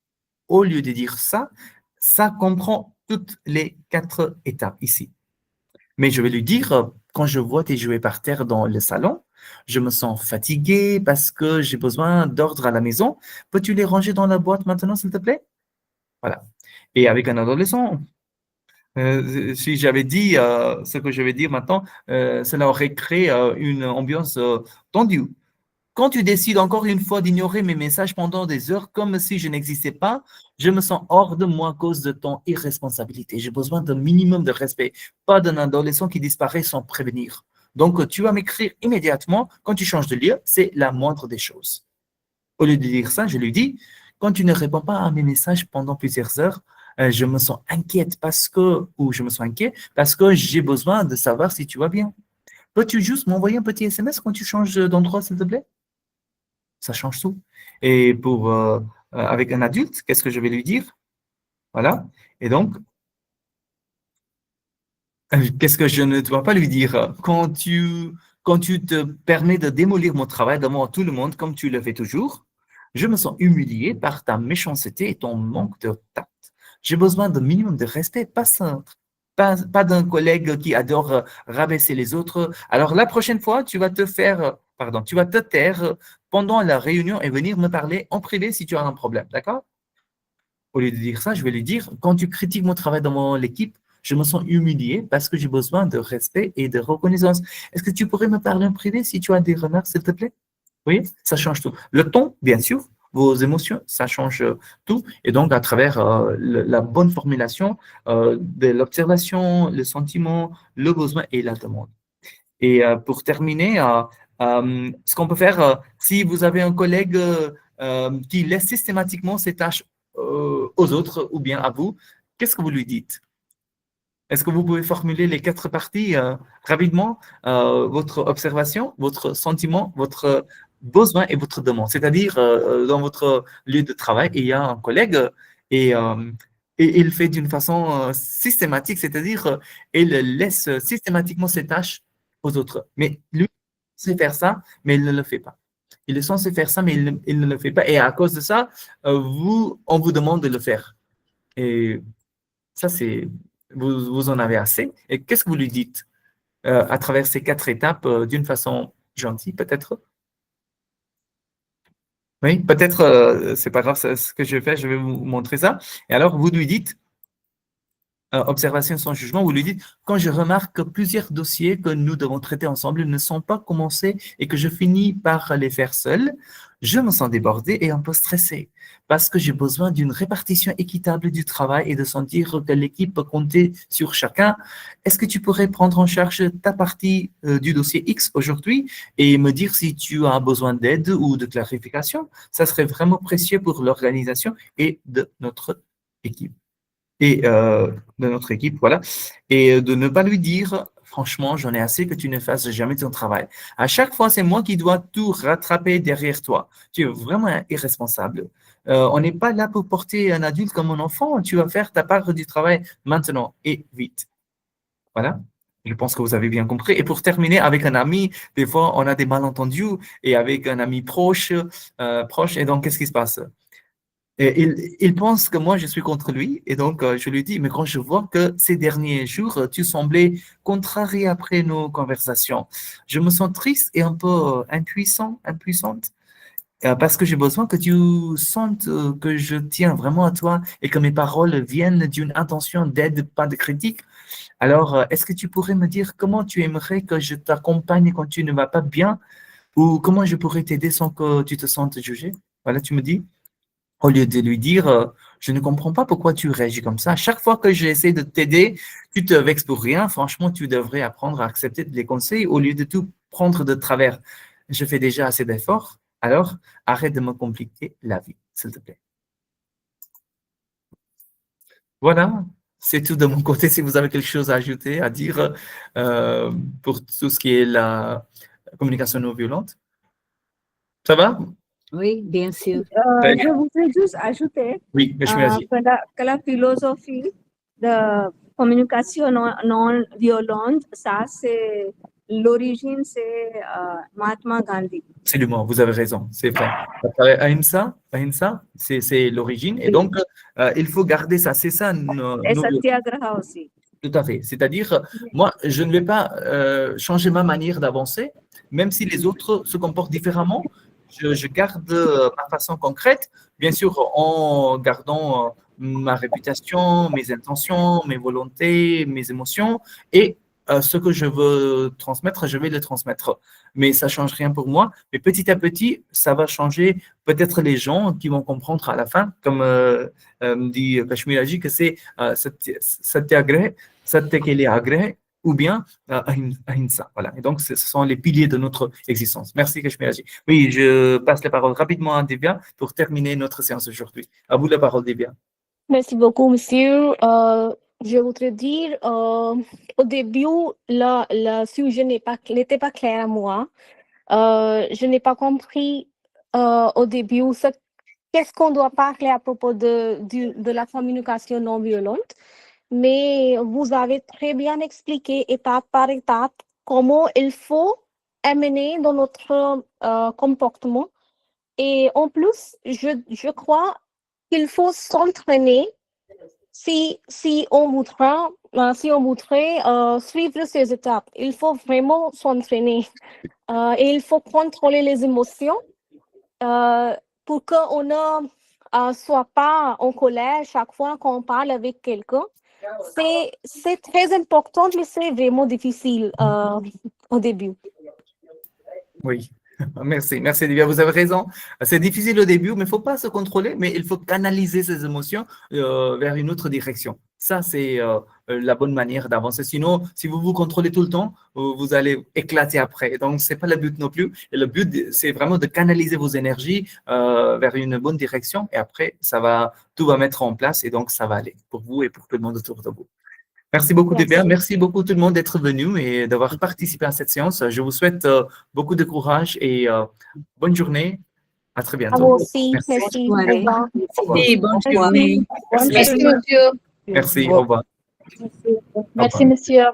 Au lieu de dire ça, ça comprend toutes les 4 étapes ici. Mais je vais lui dire, quand je vois tes jouets par terre dans le salon, je me sens fatigué parce que j'ai besoin d'ordre à la maison. Peux-tu les ranger dans la boîte maintenant, s'il te plaît? Voilà. Et avec un adolescent, si j'avais dit ce que je vais dire maintenant, cela aurait créé une ambiance tendue. Quand tu décides encore une fois d'ignorer mes messages pendant des heures comme si je n'existais pas, je me sens hors de moi à cause de ton irresponsabilité. J'ai besoin d'un minimum de respect, pas d'un adolescent qui disparaît sans prévenir. Donc, tu vas m'écrire immédiatement quand tu changes de lieu, c'est la moindre des choses. Au lieu de dire ça, je lui dis, quand tu ne réponds pas à mes messages pendant plusieurs heures, je me sens inquiète ou je me sens inquiet parce que j'ai besoin de savoir si tu vas bien. Peux-tu juste m'envoyer un petit SMS quand tu changes d'endroit, s'il te plaît? Ça change tout. Et avec un adulte, qu'est-ce que je vais lui dire? Voilà. Et donc, qu'est-ce que je ne dois pas lui dire? Quand tu te permets de démolir mon travail devant tout le monde, comme tu le fais toujours, je me sens humilié par ta méchanceté et ton manque de tact. J'ai besoin d'un minimum de respect, pas d'un collègue qui adore rabaisser les autres. Alors, la prochaine fois, tu vas tu vas te taire pendant la réunion et venir me parler en privé si tu as un problème, d'accord? Au lieu de dire ça, je vais lui dire, quand tu critiques mon travail dans l'équipe, je me sens humilié parce que j'ai besoin de respect et de reconnaissance. Est-ce que tu pourrais me parler en privé si tu as des remarques, s'il te plaît? Oui, ça change tout. Le ton, bien sûr, vos émotions, ça change tout. Et donc, à travers la bonne formulation de l'observation, le sentiment, le besoin et la demande. Et pour terminer, ce qu'on peut faire, si vous avez un collègue qui laisse systématiquement ses tâches aux autres ou bien à vous, qu'est-ce que vous lui dites? Est-ce que vous pouvez formuler les 4 parties rapidement, votre observation, votre sentiment, votre besoin et votre demande? C'est-à-dire, dans votre lieu de travail, il y a un collègue et, euh, et il fait d'une façon systématique, c'est-à-dire, il laisse systématiquement ses tâches aux autres. Mais lui, il sait faire ça, mais il ne le fait pas. Il est censé faire ça, mais il ne le fait pas. Et à cause de ça, on vous demande de le faire. Et ça, vous en avez assez. Et qu'est-ce que vous lui dites à travers ces 4 étapes d'une façon gentille, peut-être? Oui, peut-être, c'est pas grave, ce que je vais faire, je vais vous montrer ça. Et alors, vous lui dites, observation sans jugement, vous lui dites, quand je remarque que plusieurs dossiers que nous devons traiter ensemble ne sont pas commencés et que je finis par les faire seul, je me sens débordé et un peu stressé parce que j'ai besoin d'une répartition équitable du travail et de sentir que l'équipe peut compter sur chacun. Est-ce que tu pourrais prendre en charge ta partie du dossier X aujourd'hui et me dire si tu as besoin d'aide ou de clarification? Ça serait vraiment précieux pour l'organisation et de notre équipe. Voilà. Et de ne pas lui dire, franchement, j'en ai assez que tu ne fasses jamais ton travail. À chaque fois, c'est moi qui dois tout rattraper derrière toi. Tu es vraiment irresponsable. On n'est pas là pour porter un adulte comme un enfant. Tu vas faire ta part du travail maintenant et vite. Voilà. Je pense que vous avez bien compris. Et pour terminer, avec un ami, des fois, on a des malentendus et avec un ami proche, et donc, qu'est-ce qui se passe? Et il pense que moi, je suis contre lui. Et donc, je lui dis, mais quand je vois que ces derniers jours, tu semblais contrarié après nos conversations, je me sens triste et un peu impuissante, parce que j'ai besoin que tu sentes que je tiens vraiment à toi et que mes paroles viennent d'une intention d'aide, pas de critique. Alors, est-ce que tu pourrais me dire comment tu aimerais que je t'accompagne quand tu ne vas pas bien ou comment je pourrais t'aider sans que tu te sentes jugé? Voilà, tu me dis. Au lieu de lui dire, je ne comprends pas pourquoi tu réagis comme ça. Chaque fois que j'essaie de t'aider, tu te vexes pour rien. Franchement, tu devrais apprendre à accepter les conseils au lieu de tout prendre de travers. Je fais déjà assez d'efforts, alors arrête de me compliquer la vie, s'il te plaît. Voilà, c'est tout de mon côté. Si vous avez quelque chose à ajouter, à dire pour tout ce qui est la communication non violente. Ça va? Oui, bien sûr. Très bien. Je voudrais juste ajouter Oui, Kashmiraji. que la philosophie de communication non violente, ça c'est l'origine, c'est Mahatma Gandhi. Absolument, vous avez raison, c'est vrai. Ahimsa, c'est l'origine. Et donc, il faut garder ça. C'est ça, Et Satyagraha aussi. tout à fait. C'est-à-dire, moi, je ne vais pas changer ma manière d'avancer, même si les autres se comportent différemment. Je garde ma façon concrète, bien sûr, en gardant ma réputation, mes intentions, mes volontés, mes émotions, et ce que je veux transmettre, je vais le transmettre. Mais ça ne change rien pour moi. Mais petit à petit, ça va changer peut-être les gens qui vont comprendre à la fin, comme dit Kashmiraji, que c'est Satyagraha, Satyagraha, ou bien Ahimsa. Voilà. Et donc, ce sont les piliers de notre existence. Merci, Kashmiraji. Oui, je passe la parole rapidement à Divya pour terminer notre séance aujourd'hui. À vous la parole, Divya. Merci beaucoup, monsieur. Je voudrais dire, au début, le sujet n'était pas clair à moi. Je n'ai pas compris au début qu'est-ce qu'on doit parler à propos de la communication non violente. Mais vous avez très bien expliqué étape par étape comment il faut amener dans notre comportement. Et en plus, je crois qu'il faut s'entraîner si on voudrait suivre ces étapes. Il faut vraiment s'entraîner et il faut contrôler les émotions pour qu'on ne soit pas en colère chaque fois qu'on parle avec quelqu'un. C'est très important, mais c'est vraiment difficile au début. Oui, merci, Divya, vous avez raison. C'est difficile au début, mais il ne faut pas se contrôler, mais il faut canaliser ses émotions vers une autre direction. Ça, c'est la bonne manière d'avancer. Sinon, si vous vous contrôlez tout le temps, vous allez éclater après. Donc, ce n'est pas le but non plus. Et le but, c'est vraiment de canaliser vos énergies vers une bonne direction et après, tout va mettre en place et donc ça va aller pour vous et pour tout le monde autour de vous. Merci beaucoup, Divya. Merci beaucoup tout le monde d'être venu et d'avoir participé à cette séance. Je vous souhaite beaucoup de courage et bonne journée. À très À vous bientôt. aussi. Merci. Au Soirée. revoir. Merci, bonne journée. Bonne Merci, journée. monsieur. Merci, au revoir. Merci, monsieur.